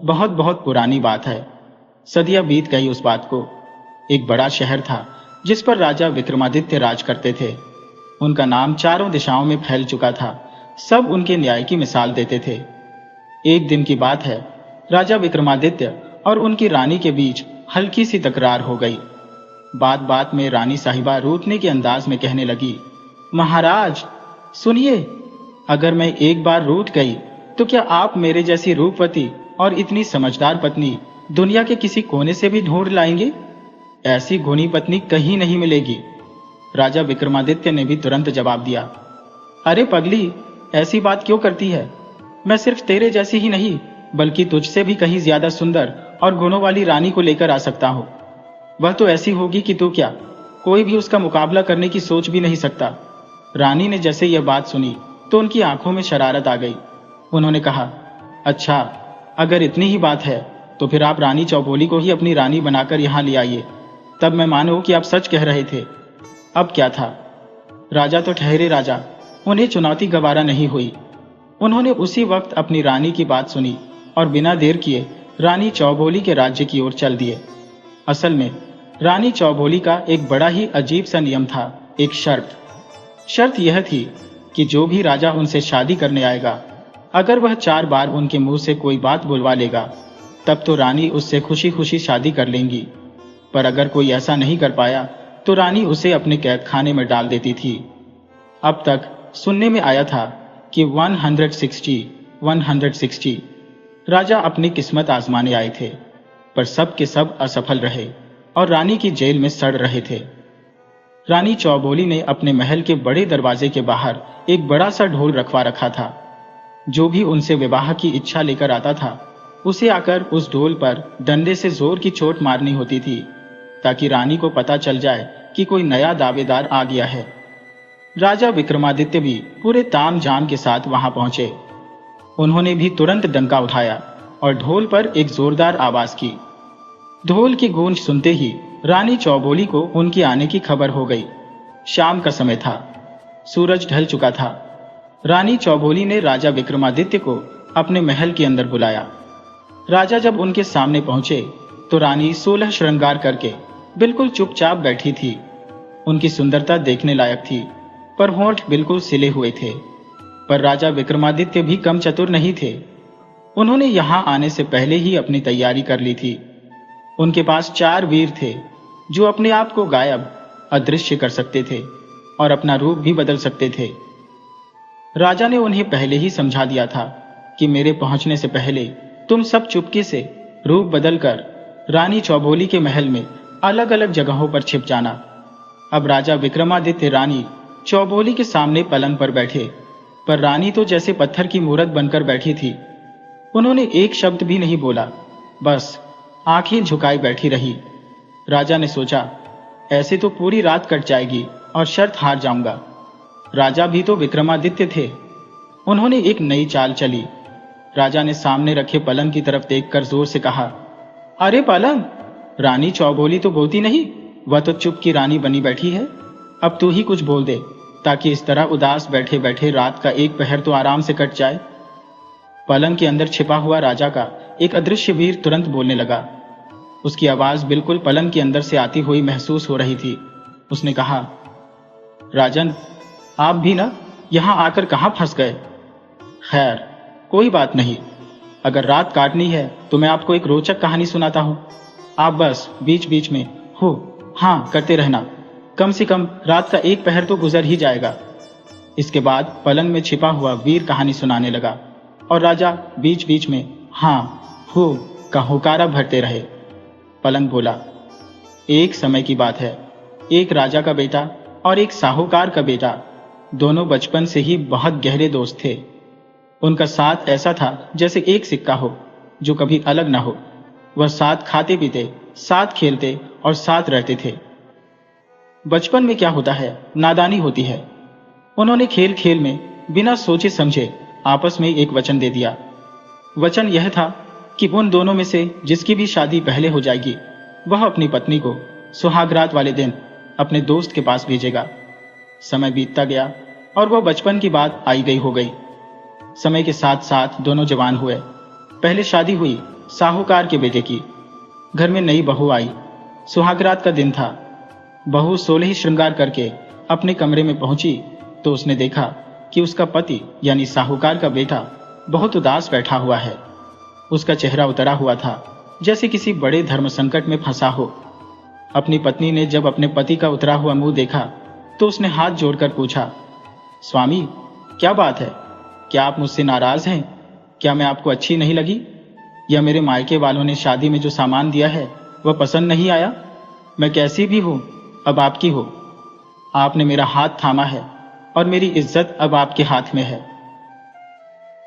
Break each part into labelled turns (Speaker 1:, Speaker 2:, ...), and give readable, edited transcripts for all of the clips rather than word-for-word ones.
Speaker 1: बहुत बहुत पुरानी बात है। सदियां बीत गई उस बात को। एक बड़ा शहर था जिस पर राजा विक्रमादित्य राज करते थे। उनका नाम चारों दिशाओं में फैल चुका था। सब उनके न्याय की मिसाल देते थे। एक दिन की बात है, राजा विक्रमादित्य और उनकी रानी के बीच हल्की सी तकरार हो गई। बात बात में रानी साहिबा रूठने के अंदाज में कहने लगी, महाराज सुनिए, अगर मैं एक बार रूठ गई तो क्या आप मेरे जैसी रूपवती और इतनी समझदार पत्नी दुनिया के किसी कोने से भी ढूंढ लाएंगे? ऐसी गुणी पत्नी कहीं नहीं मिलेगी। राजा विक्रमादित्य ने भी तुरंत जवाब दिया, अरे पगली, ऐसी बात क्यों करती है? मैं सिर्फ तेरे जैसी ही नहीं बल्कि तुझसे भी कहीं ज्यादा सुंदर और गुणों वाली रानी को लेकर आ सकता हूं। वह तो ऐसी होगी कि तू क्या, कोई भी उसका मुकाबला करने की सोच भी नहीं सकता। रानी ने जैसे यह बात सुनी तो उनकी आंखों में शरारत आ गई। उन्होंने कहा, अच्छा, अगर इतनी ही बात है तो फिर आप रानी चौबोली को ही अपनी रानी बनाकर यहां ले आइए, तब मैं मानूं कि आप सच कह रहे थे। अब क्या था, राजा तो ठहरे राजा, उन्हें चुनौती गवारा नहीं हुई। उन्होंने उसी वक्त अपनी रानी की बात सुनी और बिना देर किए रानी चौबोली के राज्य की ओर चल दिए। असल में रानी चौबोली का एक बड़ा ही अजीब सा नियम था, एक शर्त यह थी कि जो भी राजा उनसे शादी करने आएगा, अगर वह 4 बार उनके मुंह से कोई बात बुलवा लेगा, तब तो रानी उससे खुशी खुशी शादी कर लेंगी। पर अगर कोई ऐसा नहीं कर पाया तो रानी उसे अपने कैद खाने में डाल देती थी। अब तक सुनने में आया था कि 160 राजा अपनी किस्मत आजमाने आए थे, पर सब के सब असफल रहे और रानी की जेल में सड़ रहे थे। रानी चौबोली ने अपने महल के बड़े दरवाजे के बाहर एक बड़ा सा ढोल रखवा रखा था। जो भी उनसे विवाह की इच्छा लेकर आता था, उसे आकर उस ढोल पर डंडे से जोर की चोट मारनी होती थी, ताकि रानी को पता चल जाए कि कोई नया दावेदार आ गया है। राजा विक्रमादित्य भी पूरे ताम झाम के साथ वहां पहुंचे। उन्होंने भी तुरंत डंका उठाया और ढोल पर एक जोरदार आवाज की। ढोल की गूंज सुनते ही रानी चौबोली को उनके आने की खबर हो गई। शाम का समय था, सूरज ढल चुका था। रानी चौबोली ने राजा विक्रमादित्य को अपने महल के अंदर बुलाया। राजा जब उनके सामने पहुंचे तो रानी 16 श्रृंगार करके बिल्कुल चुपचाप बैठी थी। उनकी सुंदरता देखने लायक थी, पर होंठ बिल्कुल सिले हुए थे। पर राजा विक्रमादित्य भी कम चतुर नहीं थे। उन्होंने यहां आने से पहले ही अपनी तैयारी कर ली थी। उनके पास 4 वीर थे जो अपने आप को गायब, अदृश्य कर सकते थे और अपना रूप भी बदल सकते थे। राजा ने उन्हें पहले ही समझा दिया था कि मेरे पहुंचने से पहले तुम सब चुपके से रूप बदलकर रानी चौबोली के महल में अलग अलग जगहों पर छिप जाना। अब राजा विक्रमादित्य रानी चौबोली के सामने पलंग पर बैठे, पर रानी तो जैसे पत्थर की मूरत बनकर बैठी थी। उन्होंने एक शब्द भी नहीं बोला, बस आंखें झुकाई बैठी रही। राजा ने सोचा, ऐसे तो पूरी रात कट जाएगी और शर्त हार जाऊंगा। राजा भी तो विक्रमादित्य थे। उन्होंने एक नई चाल चली। राजा ने सामने रखे पलंग की तरफ देखकर जोर से कहा, अरे पलंग, रानी चौबोली तो बोलती नहीं, वह तो चुप की रानी बनी बैठी है। अब तू ही कुछ बोल दे, ताकि इस तरह उदास बैठे बैठे रात का एक पहर तो आराम से कट जाए। पलंग के अंदर छिपा हुआ राजा का एक अदृश्य वीर तुरंत बोलने लगा। उसकी आवाज बिल्कुल पलंग के अंदर से आती हुई महसूस हो रही थी। उसने कहा, राजन, आप भी ना यहां आकर कहां फंस गए? खैर, कोई बात नहीं। अगर रात काटनी है तो मैं आपको एक रोचक कहानी सुनाता हूं। आप बस बीच बीच में हो हाँ करते रहना। कम से कम रात का एक पहर तो गुजर ही जाएगा। इसके बाद पलंग में छिपा हुआ वीर कहानी सुनाने लगा और राजा बीच बीच में हाँ हो का हुकारा भरते रहे। पलंग बोला, एक समय की बात है, एक राजा का बेटा और एक साहूकार का बेटा, दोनों बचपन से ही बहुत गहरे दोस्त थे। उनका साथ ऐसा था जैसे एक सिक्का हो जो कभी अलग ना हो। वह साथ खाते पीते, साथ खेलते और साथ रहते थे। बचपन में क्या होता है, नादानी होती है। उन्होंने खेल खेल में बिना सोचे समझे आपस में एक वचन दे दिया। वचन यह था कि उन दोनों में से जिसकी भी शादी पहले हो जाएगी, वह अपनी पत्नी को सुहागरात वाले दिन अपने दोस्त के पास भेजेगा। समय बीतता गया और वह बचपन की बात आई गई हो गई। समय के साथ साथ दोनों जवान हुए। पहले शादी हुई साहूकार के बेटे की। घर में नई बहू आई। सुहागरात का दिन था। बहू 16 श्रृंगार करके अपने कमरे में पहुंची तो उसने देखा कि उसका पति यानी साहूकार का बेटा बहुत उदास बैठा हुआ है। उसका चेहरा उतरा हुआ था, जैसे किसी बड़े धर्म संकट में फंसा हो। अपनी पत्नी ने जब अपने पति का उतरा हुआ मुंह देखा तो उसने हाथ जोड़कर पूछा, स्वामी, क्या बात है? क्या आप मुझसे नाराज हैं? क्या मैं आपको अच्छी नहीं लगी? या मेरे मायके वालों ने शादी में जो सामान दिया है वह पसंद नहीं आया? मैं कैसी भी हूं, अब आपकी हो। आपने मेरा हाथ थामा है और मेरी इज्जत अब आपके हाथ में है।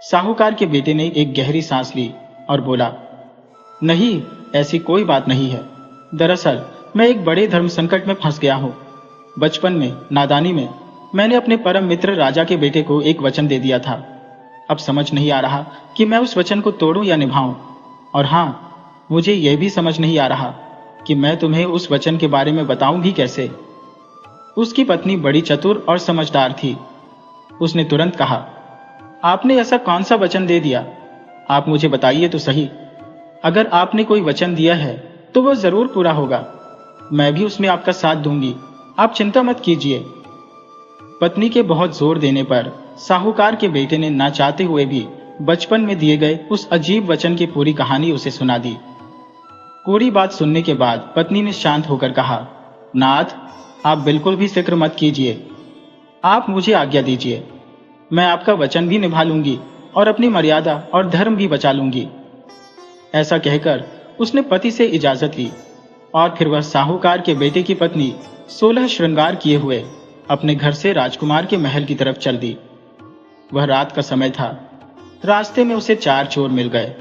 Speaker 1: साहूकार के बेटे ने एक गहरी सांस ली और बोला, नहीं, ऐसी कोई बात नहीं है। दरअसल मैं एक बड़े धर्म संकट में फंस गया हूं। बचपन में, नादानी में, मैंने अपने परम मित्र राजा के बेटे को एक वचन दे दिया था। अब समझ नहीं आ रहा कि मैं उस वचन को तोड़ूं या निभाऊं। और हाँ, मुझे यह भी समझ नहीं आ रहा कि मैं तुम्हें उस वचन के बारे में बताऊं भी कैसे। उसकी पत्नी बड़ी चतुर और समझदार थी। उसने तुरंत कहा, आपने ऐसा कौन सा वचन दे दिया? आप मुझे बताइए तो सही। अगर आपने कोई वचन दिया है तो वह जरूर पूरा होगा। मैं भी उसमें आपका साथ दूंगी, आप चिंता मत कीजिए। पत्नी के बहुत जोर देने पर साहूकार के बेटे ने ना चाहते हुए भी बचपन में दिए गए उस अजीब वचन की पूरी कहानी उसे सुना दी। पूरी बात सुनने के बाद पत्नी ने शांत होकर कहा, नाथ, आप बिल्कुल भी फिक्र मत कीजिए। आप मुझे आज्ञा दीजिए। मैं आपका वचन भी निभा लूंगी और अपनी मर्यादा और धर्म भी बचा लूंगी। ऐसा कहकर उसने पति से इजाजत ली और फिर वह साहूकार के बेटे की पत्नी 16 श्रृंगार किए हुए अपने घर से राजकुमार के महल की तरफ चल दी। वह रात का समय था। रास्ते में उसे 4 चोर मिल गए।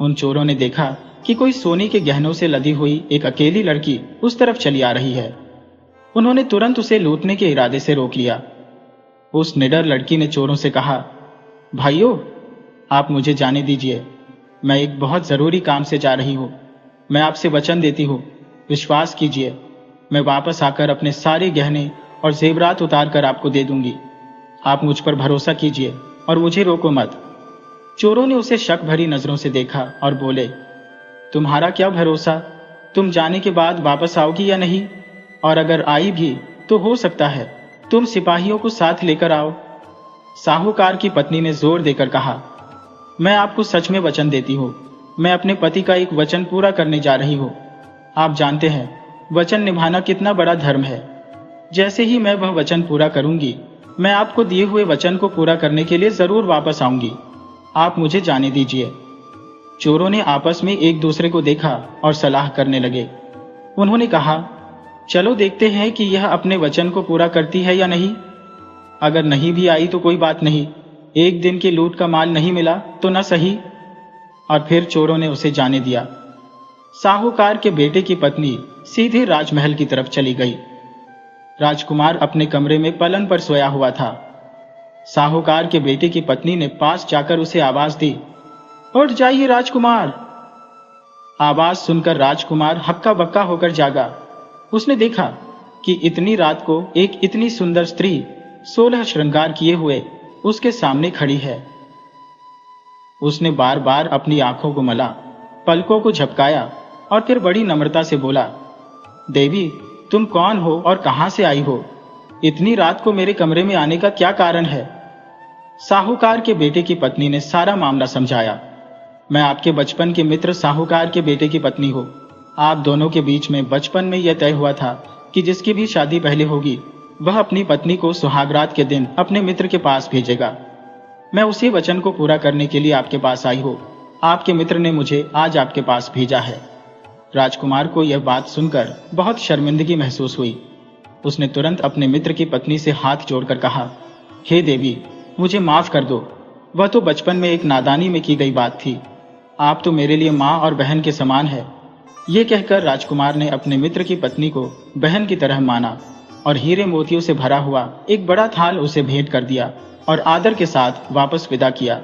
Speaker 1: उन चोरों ने देखा कि कोई सोने के गहनों से लदी हुई एक अकेली लड़की उस तरफ चली आ रही है। उन्होंने तुरंत उसे लूटने के इरादे से रोक लिया। उस निडर लड़की ने चोरों से कहा, भाइयों, आप मुझे जाने दीजिए। मैं एक बहुत जरूरी काम से जा रही हूं। मैं आपसे वचन देती हूं, विश्वास कीजिए, मैं वापस आकर अपने सारे गहने और जेवरात उतार कर आपको दे दूंगी। आप मुझ पर भरोसा कीजिए और मुझे रोको मत। चोरों ने उसे शक भरी नजरों से देखा और बोले, तुम्हारा क्या भरोसा? तुम जाने के बाद वापस आओगी या नहीं? और अगर आई भी तो हो सकता है तुम सिपाहियों को साथ लेकर आओ। साहूकार की पत्नी ने जोर देकर कहा, मैं आपको सच में वचन देती हूँ। मैं अपने पति का एक वचन पूरा करने जा रही हूँ। आप जानते हैं वचन निभाना कितना बड़ा धर्म है। जैसे ही मैं वह वचन पूरा करूंगी, मैं आपको दिए हुए वचन को पूरा करने के लिए जरूर वापस आऊंगी। आप मुझे जाने दीजिए। चोरों ने आपस में एक दूसरे को देखा और सलाह करने लगे। उन्होंने कहा, चलो देखते हैं कि यह अपने वचन को पूरा करती है या नहीं। अगर नहीं भी आई तो कोई बात नहीं, एक दिन की लूट का माल नहीं मिला तो न सही। और फिर चोरों ने उसे जाने दिया। साहूकार के बेटे की पत्नी सीधे राजमहल की तरफ चली गई। राजकुमार अपने कमरे में पलंग पर सोया हुआ था। साहूकार के बेटे की पत्नी ने पास जाकर उसे आवाज दी, उठ जाइए राजकुमार। आवाज सुनकर राजकुमार हक्का बक्का होकर जागा। उसने देखा कि इतनी रात को एक इतनी सुंदर स्त्री 16 श्रृंगार किए हुए उसके सामने खड़ी है। उसने बार बार अपनी आंखों को मला, पलकों को झपकाया और फिर बड़ी नम्रता से बोला, देवी, तुम कौन हो और कहां से आई हो? इतनी रात को मेरे कमरे में आने का क्या कारण है? साहूकार के बेटे की पत्नी ने सारा मामला समझाया। मैं आपके बचपन के मित्र साहूकार के बेटे की पत्नी हूं। आप दोनों के बीच में बचपन में यह तय हुआ था कि जिसकी भी शादी पहले होगी वह अपनी पत्नी को सुहागरात के दिन अपने मित्र के पास भेजेगा। मैं उसी वचन को पूरा करने के लिए आपके पास आई हूं। आपके मित्र ने मुझे आज आपके पास भेजा है। राजकुमार को यह बात सुनकर बहुत शर्मिंदगी महसूस हुई। उसने तुरंत अपने मित्र की पत्नी से हाथ जोड़कर कहा, हे देवी, मुझे माफ कर दो। वह तो बचपन में एक नादानी में की गई बात थी। आप तो मेरे लिए माँ और बहन के समान है। ये कहकर राजकुमार ने अपने मित्र की पत्नी को बहन की तरह माना और हीरे मोतियों से भरा हुआ एक बड़ा थाल उसे भेंट कर दिया और आदर के साथ वापस विदा किया।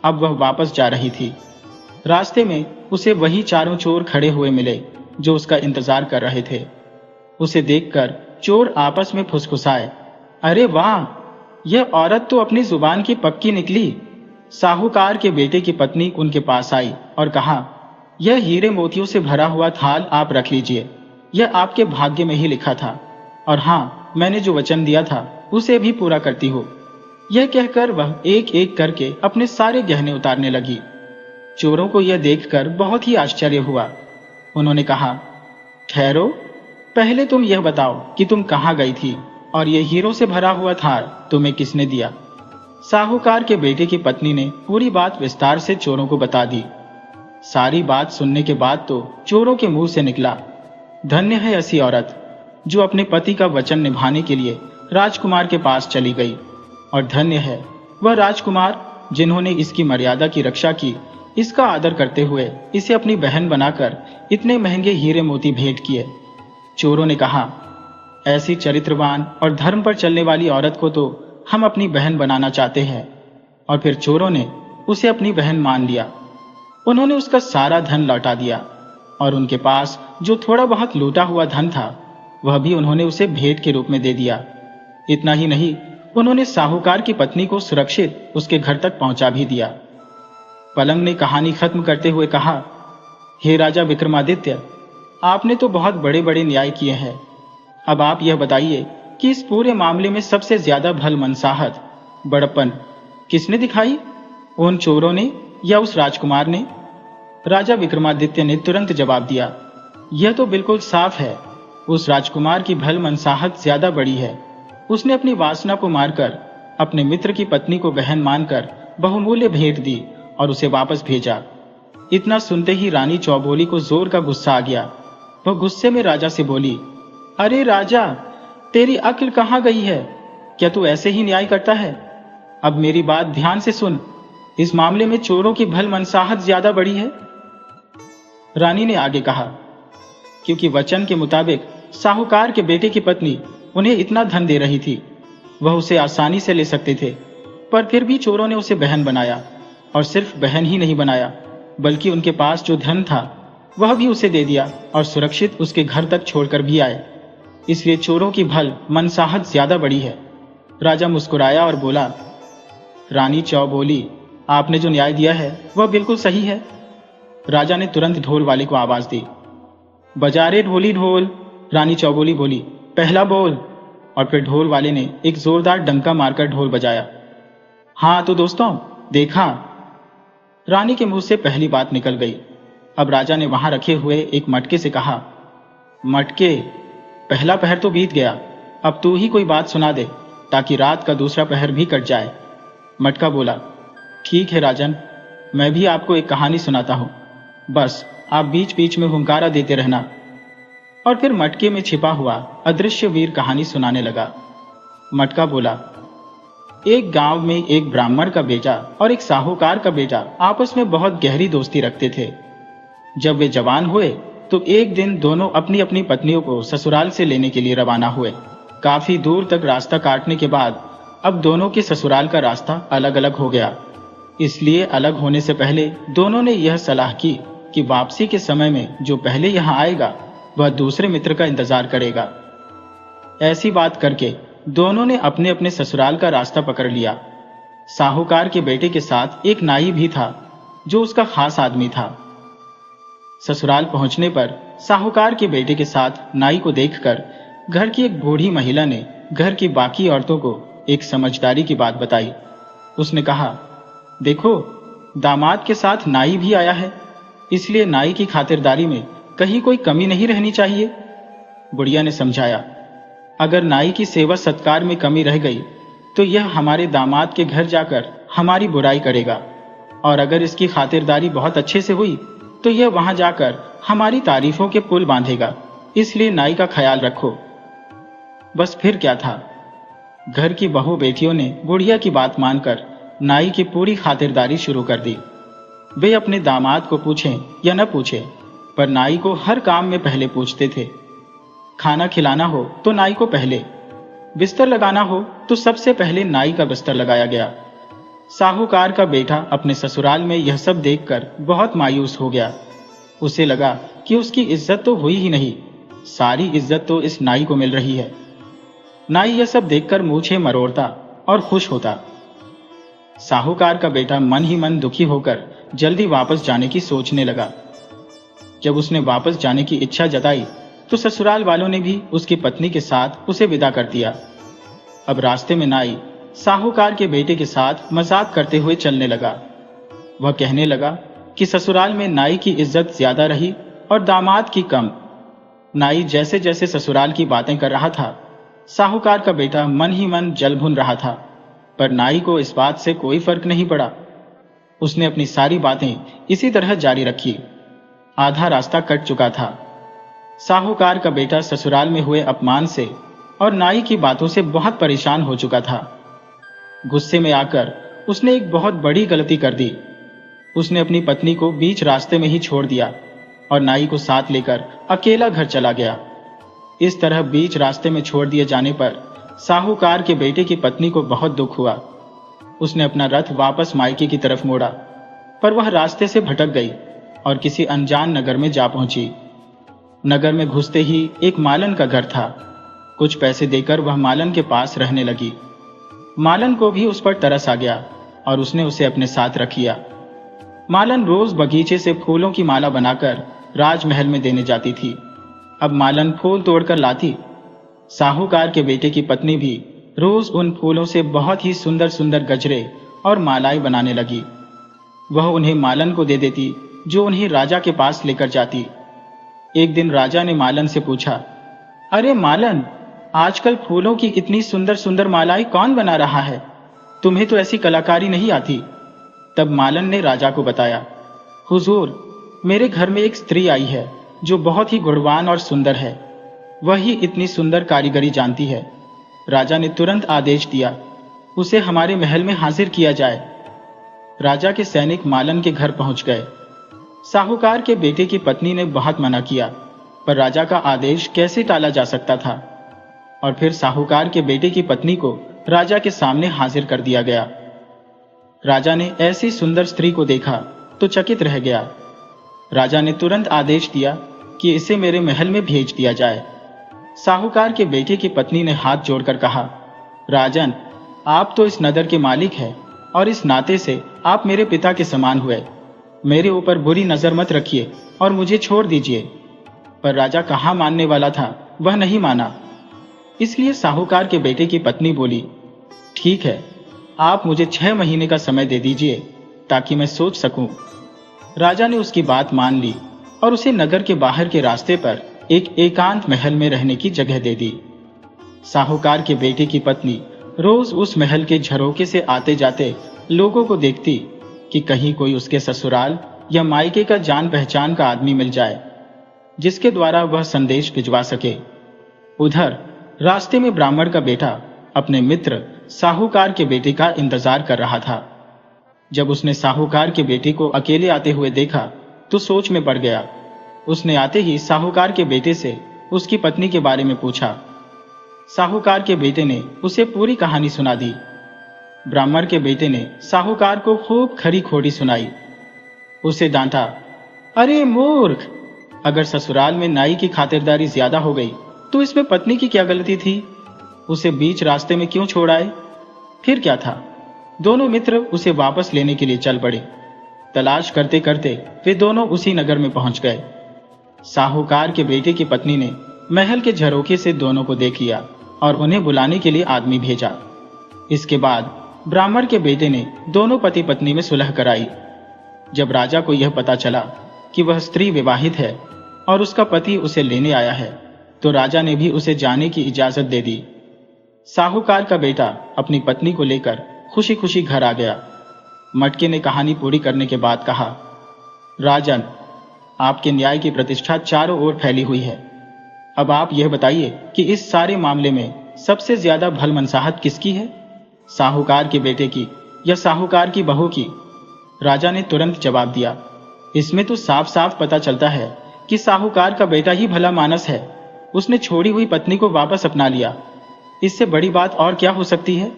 Speaker 1: अब वह वापस जा रही थी। रास्ते में उसे वही चारों चोर खड़े हुए मिले जो उसका इंतजार कर रहे थे। उसे देखकर चोर आपस में फुसफुसाए, अरे वाह, यह औरत तो अपनी जुबान की पक्की निकली। साहूकार के बेटे की पत्नी उनके पास आई और कहा, यह हीरे मोतियों से भरा हुआ थाल आप रख लीजिए, यह आपके भाग्य में ही लिखा था, और हाँ, मैंने जो वचन दिया था उसे भी पूरा करती हो। यह कहकर वह एक एक करके अपने सारे गहने उतारने लगी। चोरों को यह देखकर बहुत ही आश्चर्य हुआ। उन्होंने कहा, ठहरो, पहले तुम यह बताओ कि तुम कहाँ गई थी और यह हीरों से भरा हुआ थाल तुम्हें किसने दिया। साहूकार के बेटे की पत्नी ने पूरी बात विस्तार से चोरों को बता दी। सारी बात सुनने के बाद तो चोरों के मुंह से निकला, धन्य है ऐसी औरत जो अपने पति का वचन निभाने के लिए राजकुमार के पास चली गई, और धन्य है वह राजकुमार जिन्होंने इसकी मर्यादा की रक्षा की, इसका आदर करते हुए इसे अपनी बहन बनाकर इतने महंगे हीरे मोती भेंट किए। चोरों ने कहा, ऐसी चरित्रवान और धर्म पर चलने वाली औरत को तो हम अपनी बहन बनाना चाहते हैं। और फिर चोरों ने उसे अपनी बहन मान लिया। उन्होंने उसका सारा धन लौटा दिया, और उनके पास जो थोड़ा बहुत लूटा हुआ धन था वह भी उन्होंने उसे भेंट के रूप में दे दिया। इतना ही नहीं, उन्होंने साहूकार की पत्नी को सुरक्षित उसके घर तक पहुंचा भी दिया। पलंग ने कहानी खत्म करते हुए कहा, हे राजा विक्रमादित्य, आपने तो बहुत बड़े बड़े न्याय किए हैं। अब आप यह बताइए कि इस पूरे मामले में सबसे ज्यादा भल मनसाहत, बड़प्पन किसने दिखाई, उन चोरों ने या उस राजकुमार ने? राजा विक्रमादित्य ने तुरंत जवाब दिया, यह तो बिल्कुल साफ है, उस राजकुमार की भल मनसाहत ज्यादा बड़ी है। उसने अपनी वासना को मारकर अपने मित्र की पत्नी को बहन मानकर बहुमूल्य भेंट दी और उसे वापस भेजा। इतना सुनते ही रानी चौबोली को जोर का गुस्सा आ गया। वह गुस्से में राजा से बोली, अरे राजा, तेरी अक्ल कहाँ गई है? क्या तू ऐसे ही न्याय करता है? अब मेरी बात ध्यान से सुन, इस मामले में चोरों की भल मनसाहत ज्यादा बड़ी है। रानी ने आगे कहा, क्योंकि वचन के मुताबिक साहूकार के बेटे की पत्नी उन्हें इतना धन दे रही थी, वह उसे आसानी से ले सकते थे, पर फिर भी चोरों ने उसे बहन बनाया, और सिर्फ बहन ही नहीं बनाया बल्कि उनके पास जो धन था वह भी उसे दे दिया और सुरक्षित उसके घर तक छोड़कर भी आए। इसलिए चोरों की भल मनसाहत ज्यादा बड़ी है। राजा मुस्कुराया और बोला, रानी चौबोली, आपने जो न्याय दिया है वह बिल्कुल सही है। राजा ने तुरंत ढोल वाले को आवाज दी, बजा रे ढोली ढोल। रानी चौबोली बोली, पहला बोल। और फिर ढोल वाले ने एक जोरदार डंका मारकर ढोल बजाया। हाँ तो दोस्तों, देखा, रानी के मुंह से पहली बात निकल गई। अब राजा ने वहां रखे हुए एक मटके से कहा, मटके, पहला पहर तो बीत गया, अब तू ही कोई बात सुना दे ताकि रात का दूसरा पहर भी कट जाए। मटका बोला, ठीक है राजन, मैं भी आपको एक कहानी सुनाता हूं, बस आप बीच बीच में हुंकारा देते रहना। और फिर मटके में छिपा हुआ अदृश्य वीर कहानी सुनाने लगा। मटका बोला, एक गांव में एक ब्राह्मण का बेटा और एक साहूकार का बेटा आपस में बहुत गहरी दोस्ती रखते थे। जब वे जवान हुए तो एक दिन दोनों अपनी अपनी पत्नियों को ससुराल से लेने के लिए रवाना हुए। काफी दूर तक रास्ता काटने के बाद अब दोनों के ससुराल का रास्ता अलग अलग हो गया। इसलिए अलग होने से पहले दोनों ने यह सलाह की कि वापसी के समय में जो पहले यहाँ आएगा वह दूसरे मित्र का इंतजार करेगा। ऐसी बात करके दोनों ने अपने अपने ससुराल का रास्ता पकड़ लिया। साहूकार के बेटे के साथ एक नाई भी था जो उसका खास आदमी था। ससुराल पहुंचने पर साहूकार के बेटे के साथ नाई को देखकर घर की एक बूढ़ी महिला ने घर की बाकी औरतों को एक समझदारी की बात बताई। उसने कहा, देखो, दामाद के साथ नाई भी आया है, इसलिए नाई की खातिरदारी में कहीं कोई कमी नहीं रहनी चाहिए। बुढ़िया ने समझाया, अगर नाई की सेवा सत्कार में कमी रह गई तो यह हमारे दामाद के घर जाकर हमारी बुराई करेगा, और अगर इसकी खातिरदारी बहुत अच्छे से हुई तो यह वहां जाकर हमारी तारीफों के पुल बांधेगा, इसलिए नाई का ख्याल रखो। बस फिर क्या था, घर की बहू बेटियों ने बुढ़िया की बात मानकर नाई की पूरी खातिरदारी शुरू कर दी। वे अपने दामाद को पूछें या न पूछें, पर नाई को हर काम में पहले पूछते थे। खाना खिलाना हो तो नाई को पहले, बिस्तर लगाना हो तो सबसे पहले नाई का बिस्तर लगाया गया। साहूकार का बेटा अपने ससुराल में यह सब देखकर बहुत मायूस हो गया। उसे लगा कि उसकी इज्जत तो हुई ही नहीं, सारी इज्जत तो इस नाई को मिल रही है। नाई यह सब देखकर मूछें मरोड़ता और खुश होता। साहूकार का बेटा मन ही मन दुखी होकर जल्दी वापस जाने की सोचने लगा। जब उसने वापस जाने की इच्छा जताई तो ससुराल वालों ने भी उसकी पत्नी के साथ उसे विदा कर दिया। अब रास्ते में नाई साहूकार के बेटे के साथ मजाक करते हुए चलने लगा। वह कहने लगा कि ससुराल में नाई की इज्जत ज्यादा रही और दामाद की कम। नाई जैसे जैसे ससुराल की बातें कर रहा था, साहूकार का बेटा मन ही मन जल भुन रहा था, पर नाई को इस बात से कोई फर्क नहीं पड़ा। उसने अपनी सारी बातें इसी तरह जारी रखी। आधा रास्ता कट चुका था। साहूकार का बेटा ससुराल में हुए अपमान से और नाई की बातों से बहुत परेशान हो चुका था। गुस्से में आकर उसने एक बहुत बड़ी गलती कर दी। उसने अपनी पत्नी को बीच रास्ते में ही छोड़ दिया और नाई को साथ लेकर अकेला घर चला गया। इस तरह बीच रास्ते में छोड़ दिए जाने पर साहूकार के बेटे की पत्नी को बहुत दुख हुआ। उसने अपना रथ वापस मायके की तरफ मोड़ा, पर वह रास्ते से भटक गई और किसी अनजान नगर में जा पहुंची। नगर में घुसते ही एक मालन का घर था। कुछ पैसे देकर वह मालन के पास रहने लगी। मालन को भी उस पर तरस आ गया और उसने उसे अपने साथ रख लिया। मालन रोज बगीचे से फूलों की माला बनाकर राजमहल में देने जाती थी। अब मालन फूल तोड़कर लाती। साहूकार के बेटे की पत्नी भी रोज उन फूलों से बहुत ही सुंदर सुंदर गजरे और मालाएं बनाने लगी। वह उन्हें मालन को दे देती, जो उन्हें राजा के पास लेकर जाती। एक दिन राजा ने मालन से पूछा, अरे मालन, आजकल फूलों की इतनी सुंदर सुंदर मालाएं कौन बना रहा है? तुम्हें तो ऐसी कलाकारी नहीं आती। तब मालन ने राजा को बताया, हुजूर, मेरे घर में एक स्त्री आई है जो बहुत ही गुणवान और सुंदर है। वही इतनी सुंदर कारीगरी जानती है। राजा ने तुरंत आदेश दिया, उसे हमारे महल में हाजिर किया जाए। राजा के सैनिक मालन के घर पहुंच गए। साहूकार के बेटे की पत्नी ने बहुत मना किया, पर राजा का आदेश कैसे टाला जा सकता था। और फिर साहूकार के बेटे की पत्नी को राजा के सामने हाजिर कर दिया गया। राजा ने ऐसी सुंदर स्त्री को देखा तो चकित रह गया। राजा ने तुरंत आदेश दिया कि इसे मेरे महल में भेज दिया जाए। साहूकार के बेटे की पत्नी ने हाथ जोड़कर कहा, राजन, आप तो इस नगर के मालिक हैं और इस नाते से आप मेरे पिता के समान हुए। मेरे ऊपर बुरी नजर मत रखिए और मुझे छोड़ दीजिए। पर राजा कहाँ मानने वाला था, वह नहीं माना। इसलिए साहूकार के बेटे की पत्नी बोली, ठीक है, आप मुझे 6 महीने का समय दे दीजिए ताकि मैं सोच सकूं। राजा ने उसकी बात मान ली और उसे नगर के बाहर के रास्ते पर एक एकांत महल में रहने की जगह दे दी। साहूकार के बेटे की पत्नी रोज उस महल के झरोखे से आते जाते लोगों को देखती कि कहीं कोई उसके ससुराल या मायके का जान पहचान का आदमी मिल जाए, जिसके द्वारा वह संदेश भिजवा सके। उधर रास्ते में ब्राह्मण का बेटा अपने मित्र साहूकार के बेटे का इंतजार कर रहा था। जब उसने साहूकार के बेटे को अकेले आते हुए देखा तो सोच में पड़ गया। उसने आते ही साहूकार के बेटे से उसकी पत्नी के बारे में पूछा। साहूकार के बेटे ने उसे पूरी कहानी सुना दी। ब्राह्मण के बेटे ने साहूकार को खूब खरी खोटी सुनाई। उसे डांटा, अरे मूर्ख, अगर ससुराल में नाई की खातिरदारी ज्यादा हो गई तो इसमें पत्नी की क्या गलती थी? उसे बीच रास्ते में क्यों छोड़ आए? फिर क्या था? दोनों मित्र उसे वापस लेने के लिए चल पड़े। तलाश करते करते वे दोनों उसी नगर में पहुंच गए। साहूकार के बेटे की पत्नी ने महल के झरोखे से दोनों को देख लिया और उन्हें बुलाने के लिए आदमी भेजा। इसके बाद ब्राह्मण के बेटे ने दोनों पति पत्नी में सुलह कराई। जब राजा को यह पता चला कि वह स्त्री विवाहित है और उसका पति उसे लेने आया है, तो राजा ने भी उसे जाने की इजाजत दे दी। साहूकार का बेटा अपनी पत्नी को लेकर खुशी खुशी घर आ गया। मटके ने कहानी पूरी करने के बाद कहा, राजन, आपके न्याय की प्रतिष्ठा चारों ओर फैली हुई है। अब आप यह बताइए कि इस सारे मामले में सबसे ज्यादा भलमनसाहत किसकी है, साहूकार के बेटे की या साहूकार की बहू की? राजा ने तुरंत जवाब दिया, इसमें तो साफ साफ पता चलता है कि साहूकार का बेटा ही भला मानस है। उसने छोड़ी हुई पत्नी को वापस अपना लिया। इससे बड़ी बात और क्या हो सकती है?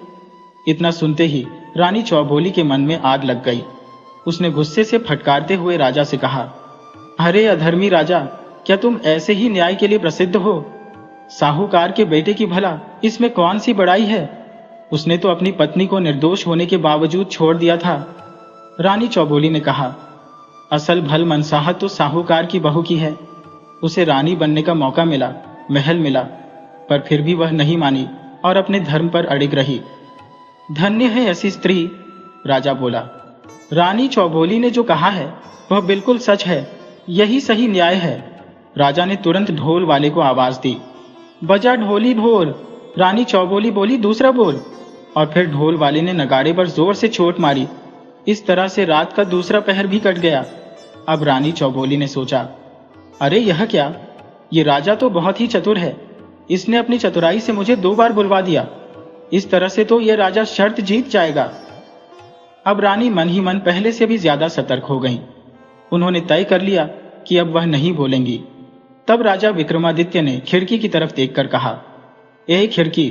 Speaker 1: इतना सुनते ही रानी चौबोली के मन में आग लग गई। उसने गुस्से से फटकारते हुए राजा से कहा, अरे अधर्मी राजा, क्या तुम ऐसे ही न्याय के लिए प्रसिद्ध हो? साहूकार के बेटे की भला इसमें कौन सी बड़ाई है? उसने तो अपनी पत्नी को निर्दोष होने के बावजूद छोड़ दिया था। रानी चौबोली ने कहा, असल भल मनसाहत तो साहूकार की बहू की है। उसे रानी बनने का मौका मिला, महल मिला, पर फिर भी वह नहीं मानी और अपने धर्म पर अड़िग रही। धन्य है ऐसी स्त्री, राजा बोला। रानी चौबोली ने जो कहा है वह बिल्कुल सच है, यही सही न्याय है। राजा ने तुरंत ढोल वाले को आवाज दी। बजा ढोली ढोल। रानी चौबोली बोली, दूसरा बोल। और फिर ढोल वाले ने नगाड़े पर जोर से चोट मारी। इस तरह से रात का दूसरा पहर भी कट गया। अब रानी चौबोली ने सोचा, अरे यह क्या, ये राजा तो बहुत ही चतुर है। इसने अपनी चतुराई से मुझे 2 बार बुलवा दिया। इस तरह से तो यह राजा शर्त जीत जाएगा। अब रानी मन ही मन पहले से भी ज्यादा सतर्क हो गईं। उन्होंने तय कर लिया कि अब वह नहीं बोलेंगी। तब राजा विक्रमादित्य ने खिड़की की तरफ देखकर कहा, ए खिड़की,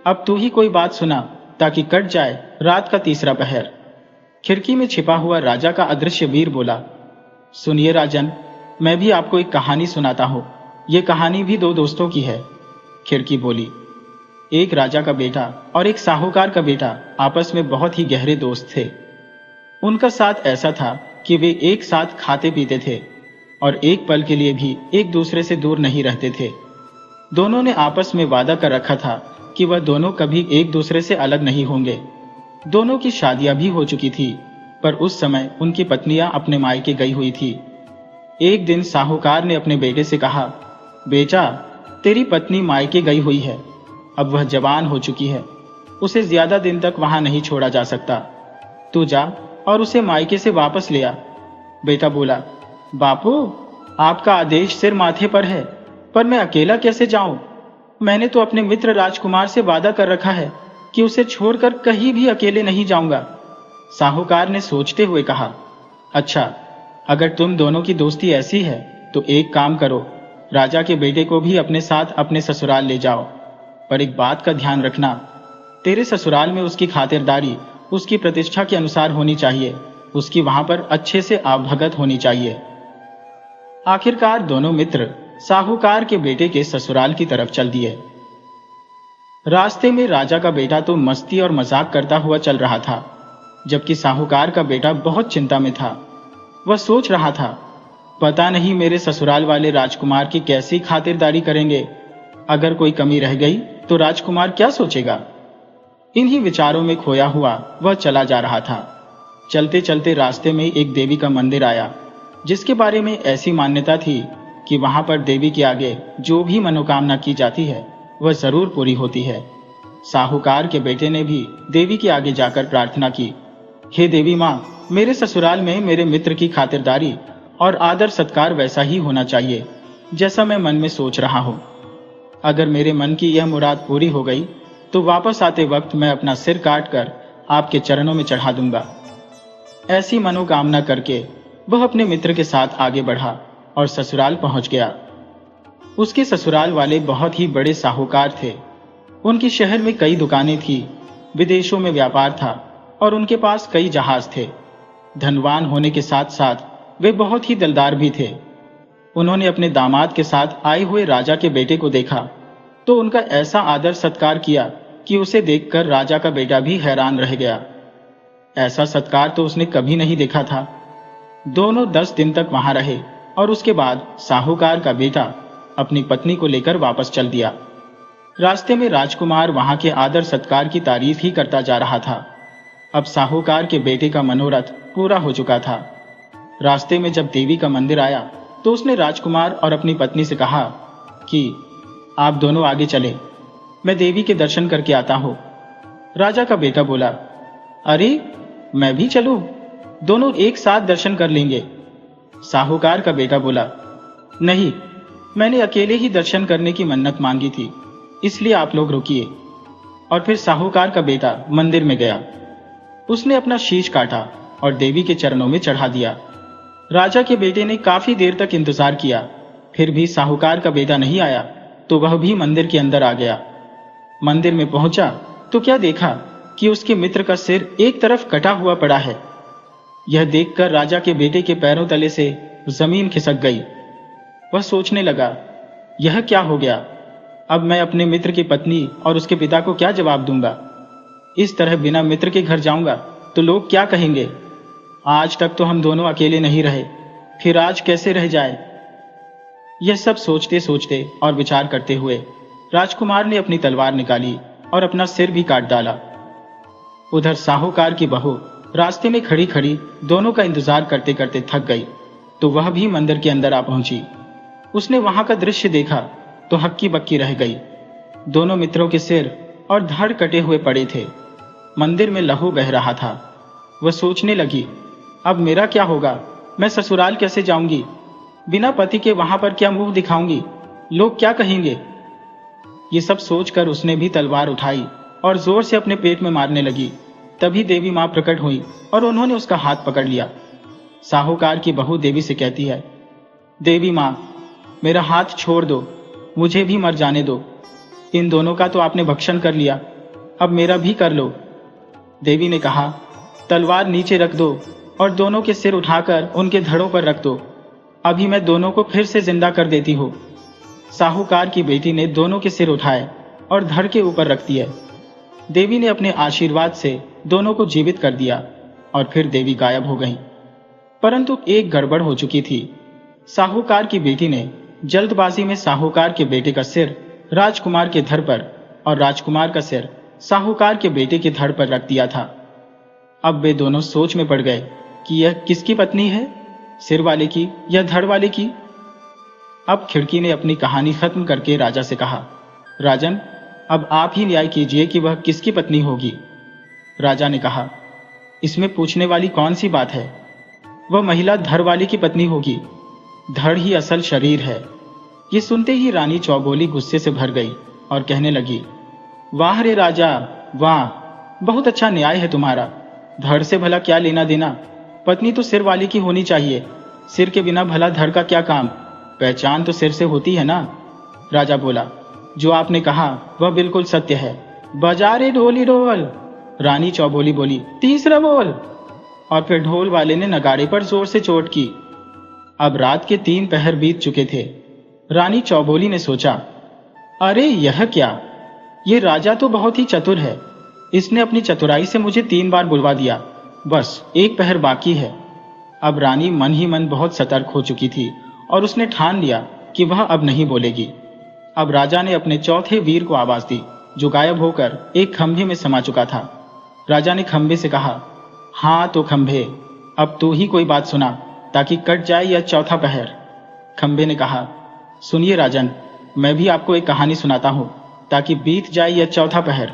Speaker 1: अब तू ही कोई बात सुना ताकि कट जाए रात का तीसरा पहर। खिड़की में छिपा हुआ राजा का अदृश्य वीर बोला, सुनिए राजन, मैं भी आपको एक कहानी सुनाता हूं। ये कहानी भी 2 दोस्तों की है। खिड़की बोली, एक राजा का बेटा और एक साहूकार का बेटा आपस में बहुत ही गहरे दोस्त थे। उनका साथ ऐसा था कि वे एक साथ खाते पीते थे और एक पल के लिए भी एक दूसरे से दूर नहीं रहते थे। दोनों ने आपस में वादा कर रखा था कि वह दोनों कभी एक दूसरे से अलग नहीं होंगे। दोनों की शादियां भी हो चुकी थी, पर उस समय उनकी पत्नियां अपने मायके गई हुई थी। एक दिन साहूकार ने अपने बेटे से कहा, बेटा, तेरी पत्नी मायके गई हुई है। अब वह जवान हो चुकी है, उसे ज्यादा दिन तक वहां नहीं छोड़ा जा सकता। तू जा और उसे मायके से वापस ले आ। बेटा बोला, बापू, आपका आदेश सिर माथे पर है, पर मैं अकेला कैसे जाऊं? मैंने तो अपने मित्र राजकुमार से वादा कर रखा है कि उसे छोड़कर कहीं भी अकेले नहीं जाऊंगा। साहूकार ने सोचते हुए कहा, अच्छा, अगर तुम दोनों की दोस्ती ऐसी है तो एक काम करो, राजा के बेटे को भी अपने साथ अपने ससुराल ले जाओ। पर एक बात का ध्यान रखना, तेरे ससुराल में उसकी खातिरदारी उसकी प्रतिष्ठा के अनुसार होनी चाहिए। उसकी वहां पर अच्छे से आवभगत होनी चाहिए। आखिरकार दोनों मित्र साहूकार के बेटे के ससुराल की तरफ चल दिए। रास्ते में राजा का बेटा तो मस्ती और मजाक करता हुआ चल रहा था, जबकि साहूकार का बेटा बहुत चिंता में था। वह सोच रहा था, पता नहीं मेरे ससुराल वाले राजकुमार की कैसी खातिरदारी करेंगे। अगर कोई कमी रह गई तो राजकुमार क्या सोचेगा। इन्हीं विचारों में खोया हुआ वह चला जा रहा था। चलते चलते रास्ते में एक देवी का मंदिर आया, जिसके बारे में ऐसी मान्यता थी कि वहां पर देवी के आगे जो भी मनोकामना की जाती है वह जरूर पूरी होती है। साहूकार के बेटे ने भी देवी के आगे जाकर प्रार्थना की, हे देवी माँ, मेरे ससुराल में मेरे मित्र की खातिरदारी और आदर सत्कार वैसा ही होना चाहिए जैसा मैं मन में सोच रहा हूँ। अगर मेरे मन की यह मुराद पूरी हो गई तो वापस आते वक्त मैं अपना सिर काट कर आपके चरणों में चढ़ा दूंगा। ऐसी मनोकामना करके वह अपने मित्र के साथ आगे बढ़ा और ससुराल पहुंच गया। उसके ससुराल वाले बहुत ही बड़े साहूकार थे। उनकी शहर में कई दुकानें थी, विदेशों में व्यापार था और उनके पास कई जहाज थे। धनवान होने के साथ साथ वे बहुत ही दिलदार भी थे। उन्होंने अपने दामाद के साथ आए हुए राजा के बेटे को देखा तो उनका ऐसा आदर सत्कार किया कि उसे देखकर राजा का बेटा भी हैरान रह गया। ऐसा सत्कार तो उसने कभी नहीं देखा था। दोनों 10 दिन तक वहां रहे और उसके बाद साहूकार का बेटा अपनी पत्नी को लेकर वापस चल दिया। रास्ते में राजकुमार वहां के आदर सत्कार की तारीफ ही करता जा रहा था। अब साहूकार के बेटे का मनोरथ पूरा हो चुका था। रास्ते में जब देवी का मंदिर आया तो उसने राजकुमार और अपनी पत्नी से कहा कि आप दोनों आगे चले, मैं देवी के दर्शन करके आता हूं। राजा का बेटा बोला, अरे मैं भी चलूं, दोनों एक साथ दर्शन कर लेंगे। साहूकार का बेटा बोला, नहीं, मैंने अकेले ही दर्शन करने की मन्नत मांगी थी, इसलिए आप लोग रुकिए। और फिर साहूकार का बेटा मंदिर में गया। उसने अपना शीश काटा और देवी के चरणों में चढ़ा दिया। राजा के बेटे ने काफी देर तक इंतजार किया, फिर भी साहूकार का बेटा नहीं आया तो वह भी मंदिर के अंदर आ गया। मंदिर में पहुंचा तो क्या देखा कि उसके मित्र का सिर एक तरफ कटा हुआ पड़ा है। यह देखकर राजा के बेटे के पैरों तले से जमीन खिसक गई। वह सोचने लगा, यह क्या हो गया? अब मैं अपने मित्र की पत्नी और उसके पिता को क्या जवाब दूंगा? इस तरह बिना मित्र के घर जाऊंगा तो लोग क्या कहेंगे? आज तक तो हम दोनों अकेले नहीं रहे, फिर आज कैसे रह जाए। यह सब सोचते सोचते और विचार करते हुए राजकुमार ने अपनी तलवार निकाली और अपना सिर भी काट डाला। उधर साहूकार की बहू रास्ते में खड़ी खड़ी दोनों का इंतजार करते करते थक गई, तो वह भी मंदिर के अंदर आ पहुंची। उसने वहां का दृश्य देखा तो हक्की बक्की रह गई। दोनों मित्रों के सिर और धड़ कटे हुए पड़े थे। मंदिर में लहू बह रहा था। वह सोचने लगी, अब मेरा क्या होगा, मैं ससुराल कैसे जाऊंगी, बिना पति के वहां पर क्या मुंह दिखाऊंगी, लोग क्या कहेंगे। ये सब सोचकर उसने भी तलवार उठाई और जोर से अपने पेट में मारने लगी। तभी देवी मां प्रकट हुई और उन्होंने उसका हाथ पकड़ लिया। साहूकार की बहू देवी से कहती है, देवी मां, मेरा हाथ छोड़ दो, मुझे भी मर जाने दो। इन दोनों का तो आपने भक्षण कर लिया, अब मेरा भी कर लो। देवी ने कहा, तलवार नीचे रख दो और दोनों के सिर उठाकर उनके धड़ों पर रख दो, अभी मैं दोनों को फिर से जिंदा कर देती हूँ। साहूकार की बेटी ने दोनों के सिर उठाए और धड़ के ऊपर रख दिए। देवी ने अपने आशीर्वाद से दोनों को जीवित कर दिया और फिर देवी गायब हो गई। परंतु एक गड़बड़ हो चुकी थी। साहूकार की बेटी ने जल्दबाजी में साहूकार के बेटे का सिर राजकुमार के धड़ पर और राजकुमार का सिर साहूकार के बेटे के धड़ पर रख दिया था। अब वे दोनों सोच में पड़ गए कि यह किसकी पत्नी है, सिर वाले की या धड़ वाले की। अब खिड़की ने अपनी कहानी खत्म करके राजा से कहा, राजन, अब आप ही न्याय कीजिए कि वह किसकी पत्नी होगी। राजा ने कहा, इसमें पूछने वाली कौन सी बात है, वह महिला धड़ वाले की पत्नी होगी, धड़ ही असल शरीर है। ये सुनते ही रानी चौबोली गुस्से से भर गई और कहने लगी, वाह रे राजा, वाह, बहुत अच्छा न्याय है तुम्हारा। धड़ से भला क्या लेना देना, पत्नी तो सिर वाली की होनी चाहिए, सिर के बिना भला धड़ का क्या काम, पहचान तो सिर से होती है ना। राजा बोला, जो आपने कहा वह बिल्कुल सत्य है, बजा रे ढोली ढोल। रानी चौबोली बोली, तीसरा बोल। और फिर ढोल वाले ने नगाड़े पर जोर से चोट की। अब रात के 3 पहर बीत चुके थे। रानी चौबोली ने सोचा, अरे यह क्या, ये राजा तो बहुत ही चतुर है, इसने अपनी चतुराई से मुझे 3 बार बुलवा दिया, बस 1 पहर बाकी है। अब रानी मन ही मन बहुत सतर्क हो चुकी थी और उसने ठान लिया कि वह अब नहीं बोलेगी। अब राजा ने अपने चौथे वीर को आवाज दी, जो गायब होकर एक खंभे में समा चुका था। राजा ने खंभे से कहा, हाँ तो खंभे, अब तू ही कोई बात सुना ताकि कट जाए यह चौथा पहर। खंभे ने कहा, सुनिए राजन, मैं भी आपको एक कहानी सुनाता हूँ ताकि बीत जाए यह चौथा पहर,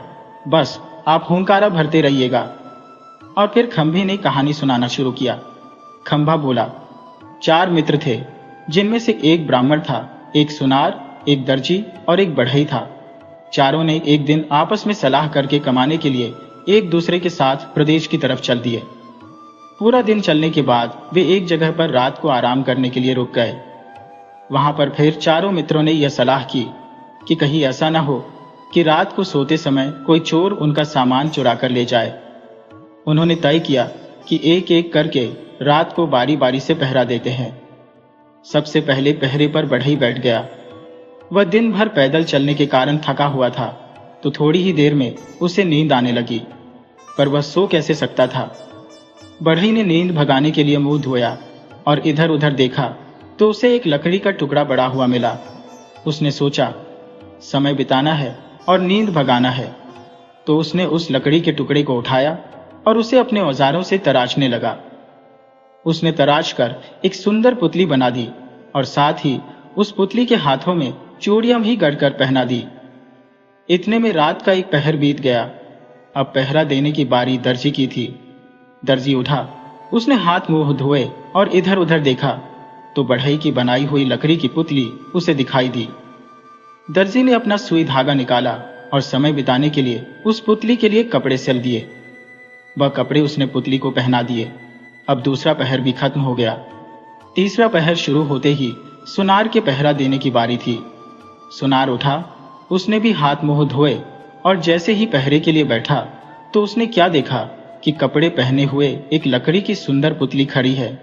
Speaker 1: बस आप हुंकारा भरते रहिएगा। और फिर खंभे ने कहानी सुनाना शुरू किया। खंभा बोला, 4 मित्र थे, जिनमें से एक ब्राह्मण था, एक सुनार, एक दर्जी और एक बढ़ई था। चारों ने एक दिन आपस में सलाह करके कमाने के लिए एक दूसरे के साथ प्रदेश की तरफ चल दिए। पूरा दिन चलने के बाद वे एक जगह पर रात को आराम करने के लिए रुक गए। वहां पर फिर चारों मित्रों ने यह सलाह की कि कहीं ऐसा न हो कि रात को सोते समय कोई चोर उनका सामान चुरा कर ले जाए। उन्होंने तय किया कि एक एक करके रात को बारी बारी से पहरा देते हैं। सबसे पहले पहरे पर बढ़ई बैठ गया। वह दिन भर पैदल चलने के कारण थका हुआ था, तो थोड़ी ही देर में उसे नींद आने लगी, पर वह सो कैसे सकता था। बढ़ई ने नींद भगाने के लिए मुंह धोया और इधर उधर देखा तो उसे एक लकड़ी का टुकड़ा पड़ा हुआ मिला। उसने सोचा, समय बिताना है और नींद भगाना है, तो उसने उस लकड़ी के टुकड़े को उठाया और उसे अपने औजारों से तराशने लगा। उसने तराश कर एक सुंदर पुतली बना दी और साथ ही उस पुतली के हाथों में चूड़ियां भी गढ़कर पहना दी। इतने में रात का एक पहर बीत गया। अब पहरा देने की बारी दर्जी की थी। दर्जी उठा, उसने हाथ मुंह धोए और इधर उधर देखा तो बढ़ई की बनाई हुई लकड़ी की पुतली उसे दिखाई दी। दर्जी ने अपना सुई धागा निकाला और समय बिताने के लिए उस पुतली के लिए कपड़े सिल दिए। वह कपड़े उसने पुतली को पहना दिए। अब दूसरा पहर भी खत्म हो गया। तीसरा पहर शुरू होते ही सुनार के पहरा देने की बारी थी। सुनार उठा, उसने भी हाथ मुंह धोए और जैसे ही पहरे के लिए बैठा तो उसने क्या देखा कि कपड़े पहने हुए एक लकड़ी की सुंदर पुतली खड़ी है।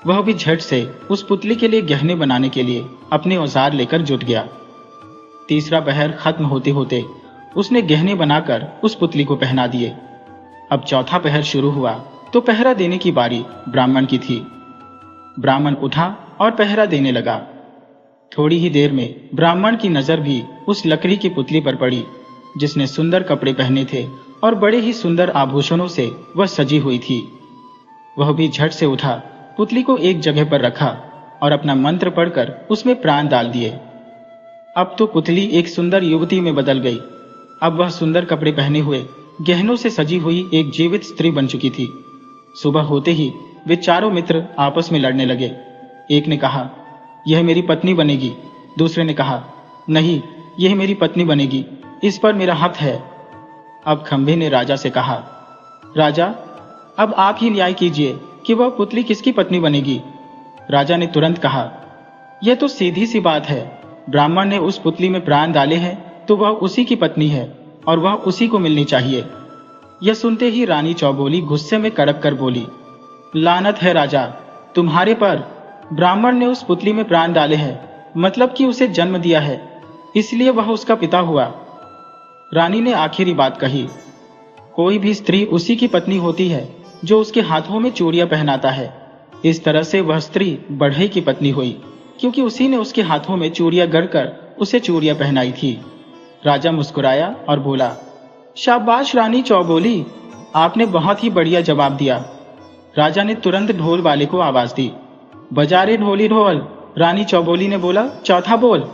Speaker 1: वह भी झट से उस पुतली के लिए गहने बनाने के लिए अपने औजार लेकर जुट गया। तीसरा पहर खत्म होते होते उसने गहने बनाकर उस पुतली को पहना दिए। अब चौथा पहर शुरू हुआ तो पहरा देने की बारी ब्राह्मण की थी। ब्राह्मण उठा और पहरा देने लगा। थोड़ी ही देर में ब्राह्मण की नजर भी उस लकड़ी की पुतली पर पड़ी जिसने सुंदर कपड़े पहने थे और बड़े ही सुंदर आभूषणों से वह सजी हुई थी। वह भी झट से उठा, पुतली को एक जगह पर रखा और अपना मंत्र पढ़कर उसमें प्राण डाल दिए। अब तो पुतली एक सुंदर युवती में बदल गई। अब वह सुंदर कपड़े पहने हुए गहनों से सजी हुई एक जीवित स्त्री बन चुकी थी। सुबह होते ही वे चारों मित्र आपस में लड़ने लगे। एक ने कहा, यह मेरी पत्नी बनेगी। दूसरे ने कहा, नहीं, यह मेरी पत्नी बनेगी, इस पर मेरा हक है। अब खंभे ने राजा से कहा, राजा, अब आप ही न्याय कीजिए कि वह पुतली किसकी पत्नी बनेगी। राजा ने तुरंत कहा, यह तो सीधी सी बात है। ब्राह्मण ने उस पुतली में प्राण डाले हैं तो वह उसी की पत्नी है और वह उसी को मिलनी चाहिए। यह सुनते ही रानी चौबोली गुस्से में कड़क कर बोली, लानत है राजा तुम्हारे पर। ब्राह्मण ने उस पुतली में प्राण डाले हैं, मतलब कि उसे जन्म दिया है, इसलिए वह उसका पिता हुआ। रानी ने आखिरी बात कही, कोई भी स्त्री उसी की पत्नी होती है जो उसके हाथों में चूड़ियां पहनाता है। इस तरह से वह स्त्री बढ़ई की पत्नी हुई, क्योंकि उसी ने उसके हाथों में चूड़ियां गढ़कर उसे चूड़ियां पहनाई थी। राजा मुस्कुराया और बोला, शाबाश रानी चौबोली, आपने बहुत ही बढ़िया जवाब दिया। राजा ने तुरंत ढोल वाले को आवाज दी, बजा रे ढोली ढोल। रानी चौबोली ने बोला, चौथा बोल।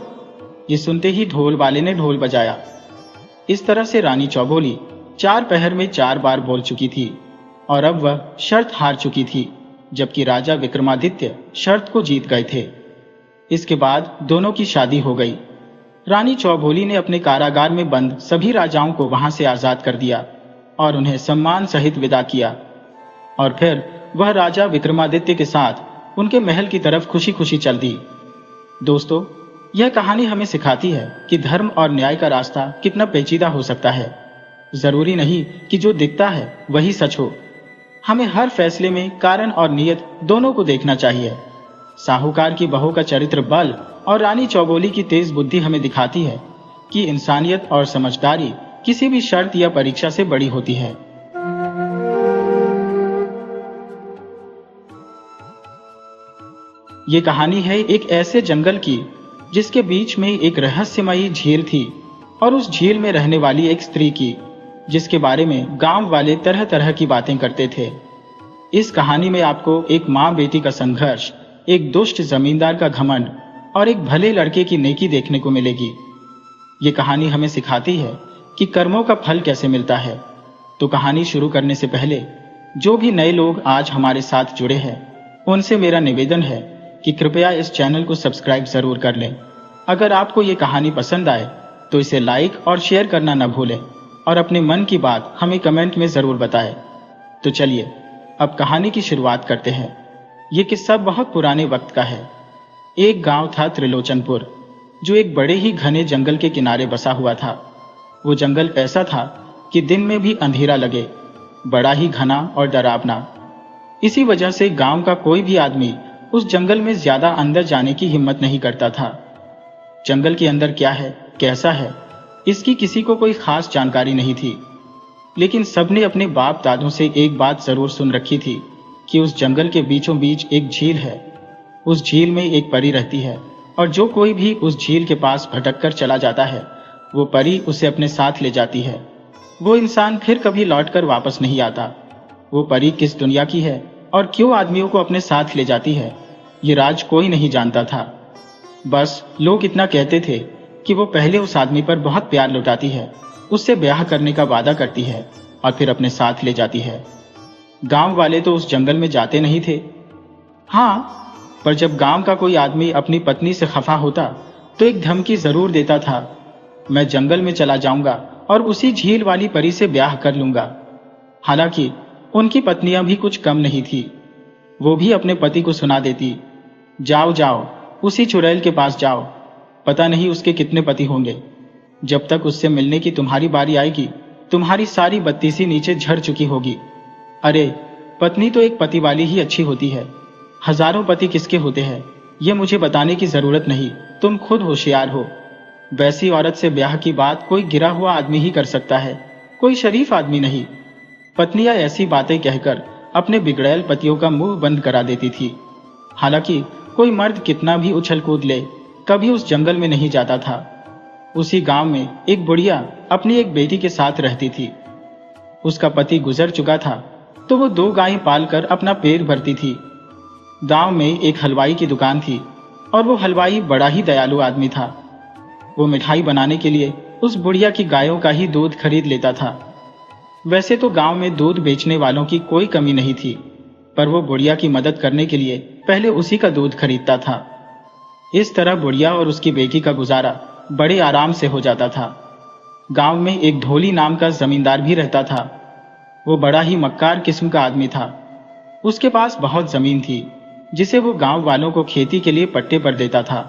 Speaker 1: ये सुनते ही ढोल वाले ने ढोल बजाया। इस तरह से रानी चौबोली 4 पहर में 4 बार बोल चुकी थी और अब वह शर्त हार चुकी थी, जबकि राजा विक्रमादित्य शर्त को जीत गए थे। इसके बाद दोनों की शादी हो गई। रानी चौबोली ने अपने कारागार में बंद सभी राजाओं को वहां से आजाद कर दिया और उन्हें सम्मान सहित विदा किया, और फिर वह राजा विक्रमादित्य के साथ उनके महल की तरफ खुशी खुशी चल दी। दोस्तों, यह कहानी हमें सिखाती है कि धर्म और न्याय का रास्ता कितना पेचीदा हो सकता है। जरूरी नहीं कि जो दिखता है वही सच हो। हमें हर फैसले में कारण और नीयत दोनों को देखना चाहिए। साहूकार की बहू का चरित्र बल और रानी चौबोली की तेज बुद्धि हमें दिखाती है कि इंसानियत और समझदारी किसी भी शर्त या परीक्षा से बड़ी होती है। ये कहानी है एक ऐसे जंगल की जिसके बीच में एक रहस्यमयी झील थी और उस झील में रहने वाली एक स्त्री की, जिसके बारे में गांव वाले तरह तरह की बातें करते थे। इस कहानी में आपको एक माँ बेटी का संघर्ष, एक दुष्ट जमींदार का घमंड और एक भले लड़के की नेकी देखने को मिलेगी। ये कहानी हमें सिखाती है कि कर्मों का फल कैसे मिलता है। तो कहानी शुरू करने से पहले जो भी नए लोग आज हमारे साथ जुड़े हैं, उनसे मेरा निवेदन है कि कृपया इस चैनल को सब्सक्राइब जरूर कर लें। अगर आपको ये कहानी पसंद आए तो इसे लाइक और शेयर करना न भूलें और अपने मन की बात हमें कमेंट में जरूर बताएं। तो चलिए अब कहानी की शुरुआत करते हैं। ये किस्सा बहुत पुराने वक्त का है। एक गांव था त्रिलोचनपुर, जो एक बड़े ही घने जंगल के किनारे बसा हुआ था। वो जंगल ऐसा था कि दिन में भी अंधेरा लगे, बड़ा ही घना और डरावना। इसी वजह से गांव का कोई भी आदमी उस जंगल में ज्यादा अंदर जाने की हिम्मत नहीं करता था। जंगल के अंदर क्या है, कैसा है, इसकी किसी को कोई खास जानकारी नहीं थी, लेकिन सबने अपने बाप दादों से एक बात जरूर सुन रखी थी कि उस जंगल के बीचों बीच एक झील है। उस झील में एक परी रहती है और जो कोई भी उस झील के पास भटक कर चला जाता है, वो परी उसे अपने साथ ले जाती है। वो इंसान फिर कभी लौटकर वापस नहीं आता। वो परी किस दुनिया की है और क्यों आदमियों को अपने साथ ले जाती है, ये राज कोई नहीं जानता था। बस लोग इतना कहते थे कि वो पहले उस आदमी पर बहुत प्यार लुटाती है, उससे ब्याह करने का वादा करती है और फिर अपने साथ ले जाती है। गांव वाले तो उस जंगल में जाते नहीं थे। हाँ, पर जब गांव का कोई आदमी अपनी पत्नी से खफा होता तो एक धमकी जरूर देता था, मैं जंगल में चला जाऊंगा और उसी झील वाली परी से ब्याह कर लूंगा। हालांकि उनकी पत्नियां भी कुछ कम नहीं थी। वो भी अपने पति को सुना देती, जाओ जाओ उसी चुड़ैल के पास जाओ, पता नहीं उसके कितने पति होंगे। जब तक उससे मिलने की तुम्हारी बारी आएगी, तुम्हारी सारी बत्तीसी नीचे झड़ चुकी होगी। अरे, पत्नी तो एक पति वाली ही अच्छी होती है, हजारों पति किसके होते हैं ये मुझे बताने की जरूरत नहीं, तुम खुद होशियार हो। वैसी औरत से ब्याह की बात कोई गिरा हुआ आदमी ही कर सकता है, कोई शरीफ आदमी नहीं। पत्नियां ऐसी बातें कहकर अपने बिगड़ैल पतियों का मुंह बंद करा देती थी। हालांकि कोई मर्द कितना भी उछल कूद ले कभी उस जंगल में नहीं जाता था। उसी गांव में एक बुढ़िया अपनी एक बेटी के साथ रहती थी। उसका पति गुजर चुका था तो वो 2 गायें पालकर अपना पेट भरती थी। गांव में एक हलवाई की दुकान थी और वो हलवाई बड़ा ही दयालु आदमी था। वो मिठाई बनाने के लिए उस बुढ़िया की गायों का ही दूध खरीद लेता था। वैसे तो गांव में दूध बेचने वालों की कोई कमी नहीं थी, पर वो बुढ़िया की मदद करने के लिए पहले उसी का दूध खरीदता था। इस तरह बुढ़िया और उसकी बेटी का गुजारा बड़े आराम से हो जाता था। गांव में एक ढोली नाम का जमींदार भी रहता था। वो बड़ा ही मक्कार किस्म का आदमी था। उसके पास बहुत जमीन थी जिसे वो गांव वालों को खेती के लिए पट्टे पर देता था।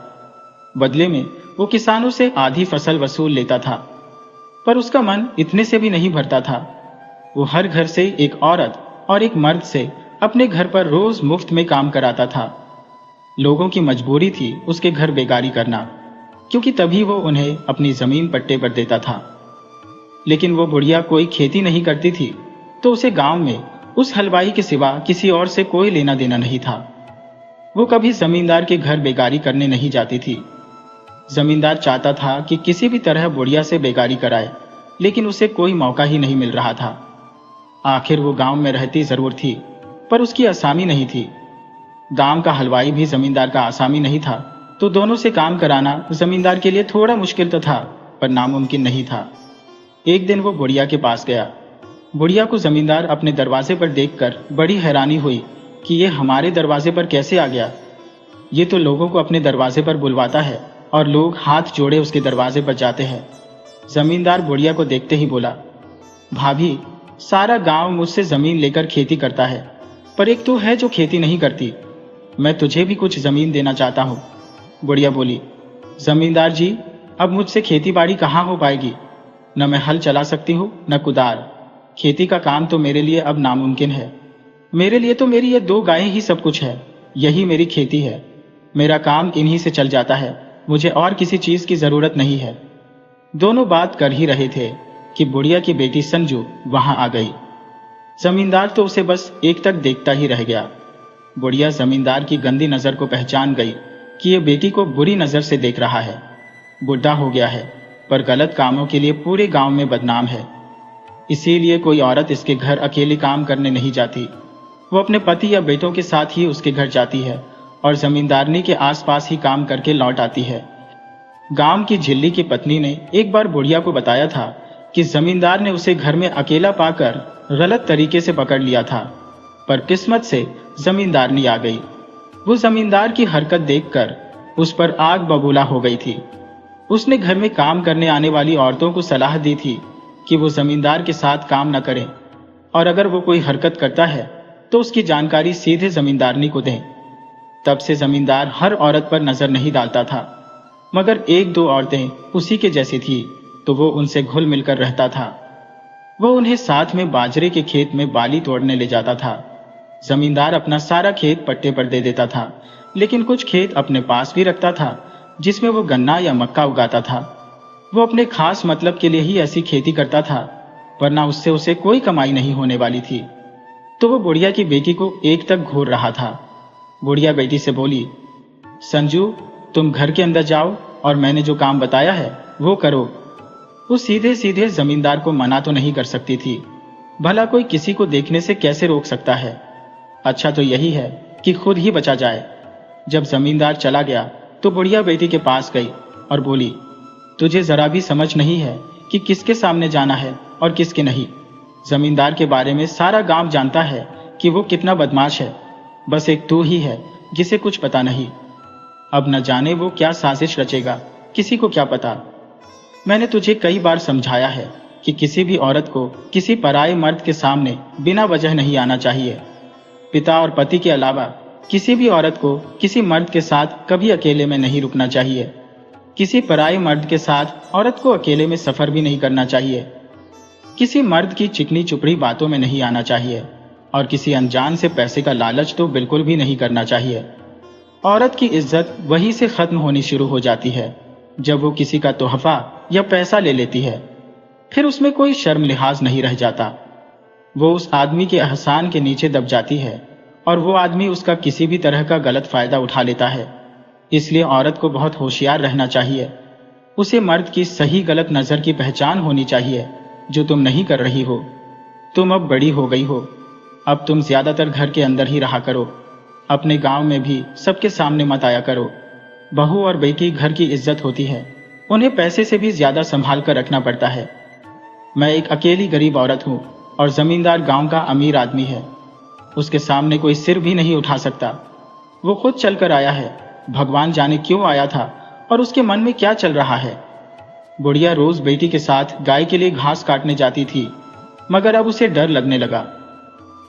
Speaker 1: बदले में वो किसानों से आधी फसल वसूल लेता था, पर उसका मन इतने से भी नहीं भरता था। वो हर घर से एक औरत और एक मर्द से अपने घर पर रोज मुफ्त में काम कराता था। लोगों की मजबूरी थी उसके घर बेगारी करना, क्योंकि तभी वो उन्हें अपनी जमीन पट्टे पर देता था। लेकिन वो बुढ़िया कोई खेती नहीं करती थी, तो उसे गांव में उस हलवाई के सिवा किसी और से कोई लेना देना नहीं था। वो कभी जमींदार के घर बेगारी करने नहीं जाती थी। जमींदार चाहता था कि किसी भी तरह बुढ़िया से बेगारी कराए, लेकिन उसे कोई मौका ही नहीं मिल रहा था। आखिर वो गांव में रहती जरूर थी, पर उसकी आसामी नहीं थी। गांव का हलवाई भी जमींदार का आसामी नहीं था, तो दोनों से काम कराना जमींदार के लिए थोड़ा मुश्किल तो था, पर नामुमकिन नहीं था। एक दिन वो बुढ़िया के पास गया। बुढ़िया को जमींदार अपने दरवाजे पर देखकर बड़ी हैरानी हुई कि ये हमारे दरवाजे पर कैसे आ गया। ये तो लोगों को अपने दरवाजे पर बुलवाता है और लोग हाथ जोड़े उसके दरवाजे पर जाते हैं। जमींदार बुढ़िया को देखते ही बोला, भाभी, सारा गांव मुझसे जमीन लेकर खेती करता है, पर एक तो है जो खेती नहीं करती। मैं तुझे भी कुछ जमीन देना चाहता हूँ। बुढ़िया बोली, जमींदार जी, अब मुझसे खेती बाड़ी कहाँ हो पाएगी। न मैं हल चला सकती हूँ न कुदार। खेती का काम तो मेरे लिए अब नामुमकिन है। मेरे लिए तो मेरी ये 2 गायें ही सब कुछ है। यही मेरी खेती है। मेरा काम इन्हीं से चल जाता है। मुझे और किसी चीज की जरूरत नहीं है। दोनों बात कर ही रहे थे कि बुढ़िया की बेटी संजू वहां आ गई। जमींदार तो उसे बस एक तक देखता ही रह गया। बुढ़िया जमींदार की गंदी नजर को पहचान गई कि ये बेटी को बुरी नजर से देख रहा है। बुढ़ा हो गया है, पर गलत कामों के लिए पूरे गांव में बदनाम है। इसीलिए कोई औरत इसके घर अकेली काम करने नहीं जाती। वो अपने पति या बेटों के साथ ही उसके घर जाती है और जमींदारनी के आसपास ही काम करके लौट आती है। गांव की झिल्ली की पत्नी ने एक बार बुढ़िया को बताया था कि जमींदार ने उसे घर में अकेला पाकर गलत तरीके से पकड़ लिया था, पर किस्मत से जमींदारनी आ गई। वो जमींदार की हरकत देखकर उस पर आग बबूला हो गई थी। उसने घर में काम करने आने वाली औरतों को सलाह दी थी कि वो जमींदार के साथ काम न करें, और अगर वो कोई हरकत करता है तो उसकी जानकारी सीधे जमींदारनी को दें। तब से जमींदार हर औरत पर नजर नहीं डालता था, मगर 1-2 औरतें उसी के जैसी थी, तो वो उनसे घुल मिलकर रहता था। वो उन्हें साथ में बाजरे के खेत में बाली तोड़ने ले जाता था। जमींदार अपना सारा खेत पट्टे पर दे देता था, लेकिन कुछ खेत अपने पास भी रखता था जिसमें वो गन्ना या मक्का उगाता था। वो अपने खास मतलब के लिए ही ऐसी खेती करता था, वरना उससे उसे कोई कमाई नहीं होने वाली थी। तो वो बुढ़िया की बेटी को एक तक घूर रहा था। बुढ़िया बेटी से बोली, संजू, तुम घर के अंदर जाओ और मैंने जो काम बताया है वो करो। वो सीधे सीधे जमींदार को मना तो नहीं कर सकती थी, भला कोई किसी को देखने से कैसे रोक सकता है। अच्छा तो यही है कि खुद ही बचा जाए। जब जमींदार चला गया तो बुढ़िया बेटी के पास गई और बोली, तुझे जरा भी समझ नहीं है कि किसके सामने जाना है और किसके नहीं। जमींदार के बारे में सारा गांव जानता है कि वो कितना बदमाश है। बस एक तू ही है जिसे कुछ पता नहीं। अब न जाने वो क्या साजिश रचेगा, किसी को क्या पता। मैंने तुझे कई बार समझाया है कि किसी भी औरत को किसी पराये मर्द के सामने बिना वजह नहीं आना चाहिए। पिता और पति के अलावा किसी भी औरत को किसी मर्द के साथ कभी अकेले में नहीं रुकना चाहिए। किसी पराये मर्द के साथ औरत को अकेले में सफर भी नहीं करना चाहिए। किसी मर्द की चिकनी चुपड़ी बातों में नहीं आना चाहिए, और किसी अनजान से पैसे का लालच तो बिल्कुल भी नहीं करना चाहिए। औरत की इज्जत वहीं से खत्म होनी शुरू हो जाती है जब वो किसी का तोहफा या पैसा ले लेती है। फिर उसमें कोई शर्म लिहाज नहीं रह जाता। वो उस आदमी के एहसान के नीचे दब जाती है और वो आदमी उसका किसी भी तरह का गलत फायदा उठा लेता है। इसलिए औरत को बहुत होशियार रहना चाहिए। उसे मर्द की सही गलत नजर की पहचान होनी चाहिए, जो तुम नहीं कर रही हो। तुम अब बड़ी हो गई हो, अब तुम ज्यादातर घर के अंदर ही रहा करो। अपने गांव में भी सबके सामने मत आया करो। बहू और बेटी घर की इज्जत होती है, उन्हें पैसे से भी ज्यादा संभाल कर रखना पड़ता है। मैं एक अकेली गरीब औरत हूँ और जमींदार गांव का अमीर आदमी है। उसके सामने कोई सिर भी नहीं उठा सकता। वो खुद चलकर आया है, भगवान जाने क्यों आया था और उसके मन में क्या चल रहा है। बुढ़िया रोज बेटी के साथ गाय के लिए घास काटने जाती थी, मगर अब उसे डर लगने लगा।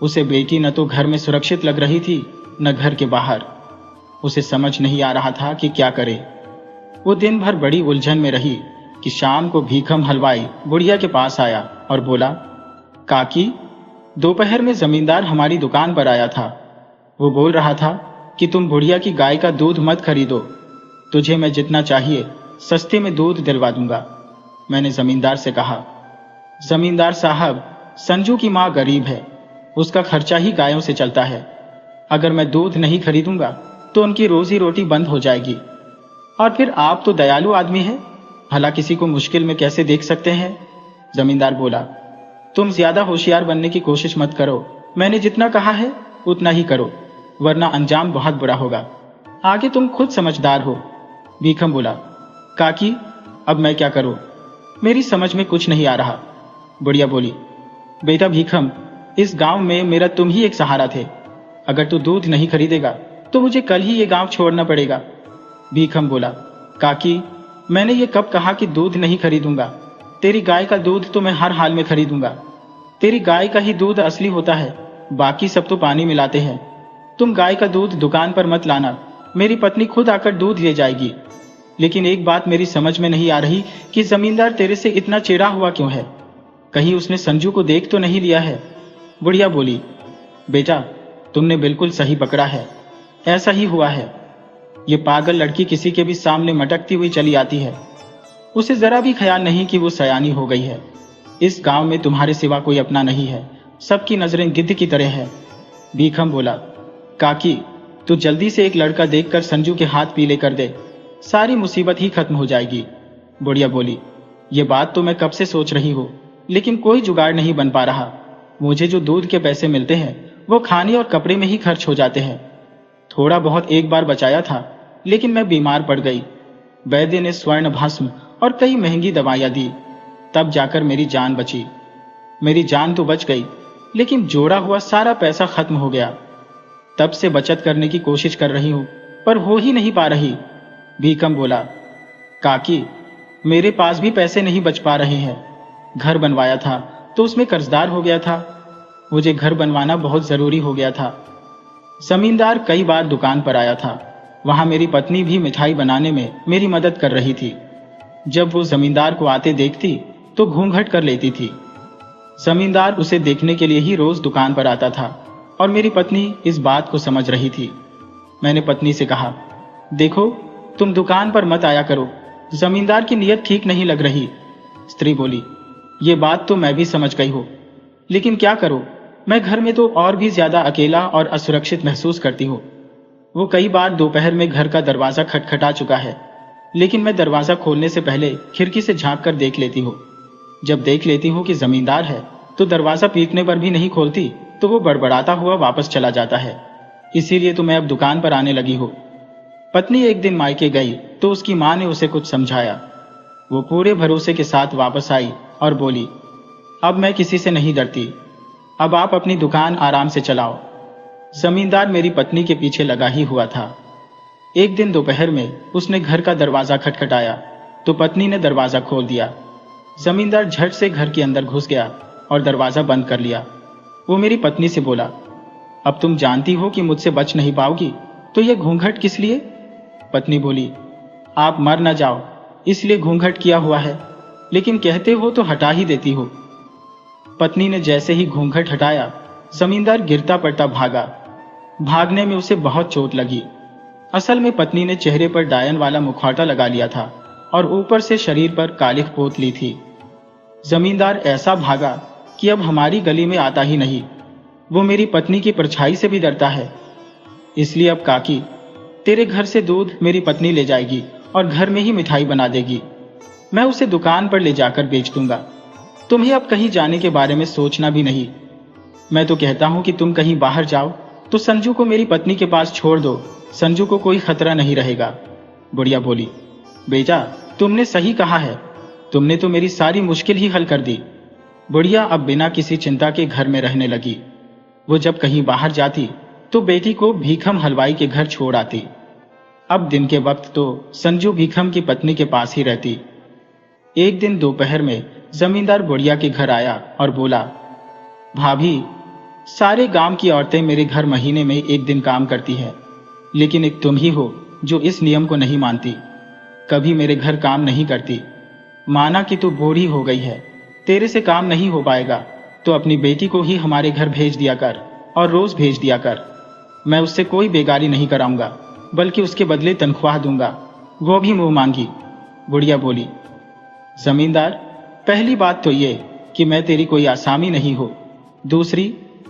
Speaker 1: उसे बेटी न तो घर में सुरक्षित लग रही थी, न घर के बाहर। उसे समझ नहीं आ रहा था कि क्या करे। वो दिन भर बड़ी उलझन में रही कि शाम को भीखम हलवाई बुढ़िया के पास आया और बोला, काकी, दोपहर में जमींदार हमारी दुकान पर आया था। वो बोल रहा था कि तुम बुढ़िया की गाय का दूध मत खरीदो, तुझे मैं जितना चाहिए सस्ते में दूध दिलवा दूंगा। मैंने जमींदार से कहा, जमींदार साहब, संजू की माँ गरीब है, उसका खर्चा ही गायों से चलता है। अगर मैं दूध नहीं खरीदूंगा तो उनकी रोजी रोटी बंद हो जाएगी। और फिर आप तो दयालु आदमी हैं, भला किसी को मुश्किल में कैसे देख सकते हैं। जमींदार बोला, तुम ज्यादा होशियार बनने की कोशिश मत करो। मैंने जितना कहा है उतना ही करो, वरना अंजाम बहुत बुरा होगा। आगे तुम खुद समझदार हो। भीखम बोला, काकी, अब मैं क्या करूं? मेरी समझ में कुछ नहीं आ रहा। बुढ़िया बोली, बेटा भीखम, इस गांव में मेरा तुम ही एक सहारा थे। अगर तू दूध नहीं खरीदेगा तो मुझे कल ही ये गांव छोड़ना पड़ेगा। भीखम बोला, काकी, मैंने ये कब कहा कि दूध नहीं खरीदूंगा? तेरी गाय का दूध तो मैं हर हाल में खरीदूंगा। तेरी गाय का ही दूध असली होता है, बाकी सब तो पानी मिलाते हैं। तुम गाय का दूध दुकान पर मत लाना, मेरी पत्नी खुद आकर दूध ले जाएगी। लेकिन एक बात मेरी समझ में नहीं आ रही कि जमींदार तेरे से इतना चिढ़ा हुआ क्यों है? कहीं उसने संजू को देख तो नहीं लिया है? बुढ़िया बोली, बेटा, तुमने बिल्कुल सही पकड़ा है, ऐसा ही हुआ है। ये पागल लड़की किसी के भी सामने मटकती हुई चली आती है। उसे जरा भी ख्याल नहीं कि वो सयानी हो गई है। इस गांव में तुम्हारे सिवा कोई अपना नहीं है, सबकी नजरें गिद्ध की तरह है। भीखम बोला, काकी, तू जल्दी से एक लड़का देखकर संजू के हाथ पीले कर दे, सारी मुसीबत ही खत्म हो जाएगी। बुढ़िया बोली, ये बात तो मैं कब से सोच रही हूँ, लेकिन कोई जुगाड़ नहीं बन पा रहा। मुझे जो दूध के पैसे मिलते हैं वो खाने और कपड़े में ही खर्च हो जाते हैं। थोड़ा बहुत एक बार बचाया था, लेकिन मैं बीमार पड़ गई। वैद्य ने स्वर्ण भस्म और कई महंगी दवाइयां दी, तब जाकर मेरी जान बची। मेरी जान तो बच गई, लेकिन जोड़ा हुआ सारा पैसा खत्म हो गया। तब से बचत करने की कोशिश कर रही हूं, पर हो ही नहीं पा रही। भीखम बोला, काकी, मेरे पास भी पैसे नहीं बच पा रहे हैं। घर बनवाया था तो उसमें कर्जदार हो गया था। मुझे घर बनवाना बहुत जरूरी हो गया था। जमींदार कई बार दुकान पर आया था, वहां मेरी पत्नी भी मिठाई बनाने में मेरी मदद कर रही थी। जब वो जमींदार को आते देखती तो घूंघट कर लेती थी। जमींदार उसे देखने के लिए ही रोज दुकान पर आता था और मेरी पत्नी इस बात को समझ रही थी। मैंने पत्नी से कहा, देखो, तुम दुकान पर मत आया करो, जमींदार की नीयत ठीक नहीं लग रही। स्त्री बोली, ये बात तो मैं भी समझ गई हूँ, लेकिन क्या करूं, मैं घर में तो और भी ज्यादा अकेला और असुरक्षित महसूस करती हूँ। वो कई बार दोपहर में घर का दरवाजा खटखटा चुका है, लेकिन मैं दरवाजा खोलने से पहले खिड़की से झांक कर देख लेती हूँ। जब देख लेती हूँ कि जमींदार है तो दरवाजा पीटने पर भी नहीं खोलती, तो वो बड़बड़ाता हुआ वापस चला जाता है। इसीलिए तो मैं अब दुकान पर आने लगी हूँ। पत्नी एक दिन मायके गई तो उसकी माँ ने उसे कुछ समझाया। वो पूरे भरोसे के साथ वापस आई और बोली, अब मैं किसी से नहीं डरती, अब आप अपनी दुकान आराम से चलाओ। जमींदार मेरी पत्नी के पीछे लगा ही हुआ था। एक दिन दोपहर में उसने घर का दरवाजा खटखटाया तो पत्नी ने दरवाजा खोल दिया। जमींदार झट से घर के अंदर घुस गया और दरवाजा बंद कर लिया। वो मेरी पत्नी से बोला, अब तुम जानती हो कि मुझसे बच नहीं पाओगी, तो ये घूंघट किस लिए? पत्नी बोली, आप मर न जाओ इसलिए घूंघट किया हुआ है, लेकिन कहते हो तो हटा ही देती हो। पत्नी ने जैसे ही घूंघट हटाया, जमींदार गिरता पड़ता भागा। भागने में उसे बहुत चोट लगी। असल में पत्नी ने चेहरे पर डायन वाला मुखौटा लगा लिया था और ऊपर से शरीर पर कालिख पोत ली थी। जमींदार ऐसा भागा कि अब हमारी गली में आता ही नहीं। वो मेरी पत्नी की परछाई से भी डरता है। इसलिए अब काकी, तेरे घर से दूध मेरी पत्नी ले जाएगी और घर में ही मिठाई बना देगी। मैं उसे दुकान पर ले जाकर बेच दूंगा। तुम्हें अब कहीं जाने के बारे में सोचना भी नहीं। मैं तो कहता हूं कि तुम कहीं बाहर जाओ तो संजू को मेरी पत्नी के पास छोड़ दो। संजू को कोई खतरा नहीं रहेगा। बुढ़िया बोली, बेटा तुमने सही कहा है। तुमने तो मेरी सारी मुश्किल ही हल कर दी। बुढ़िया अब बिना किसी चिंता के घर में रहने लगी। वो जब कहीं बाहर जाती तो बेटी को भीखम हलवाई के घर छोड़ आती। अब दिन के वक्त तो संजू भीखम की पत्नी के पास ही रहती। एक दिन दोपहर में जमींदार बुढ़िया के घर आया और बोला, भाभी, सारे गांव की औरतें मेरे घर महीने में एक दिन काम करती है, लेकिन एक तुम ही हो जो इस नियम को नहीं मानती। कभी मेरे घर काम नहीं करती। माना कि तू बूढ़ी हो गई है, तेरे से काम नहीं हो पाएगा, तो अपनी बेटी को ही हमारे घर भेज दिया कर और रोज भेज दिया कर। मैं उससे कोई बेगारी नहीं कराऊंगा, बल्कि उसके बदले तनख्वाह दूंगा, वो भी मुंह मांगी। बुढ़िया बोली, जमींदार, पहली बात तो ये कि मैं तेरी कोई आसामी नहीं हो। दूसरी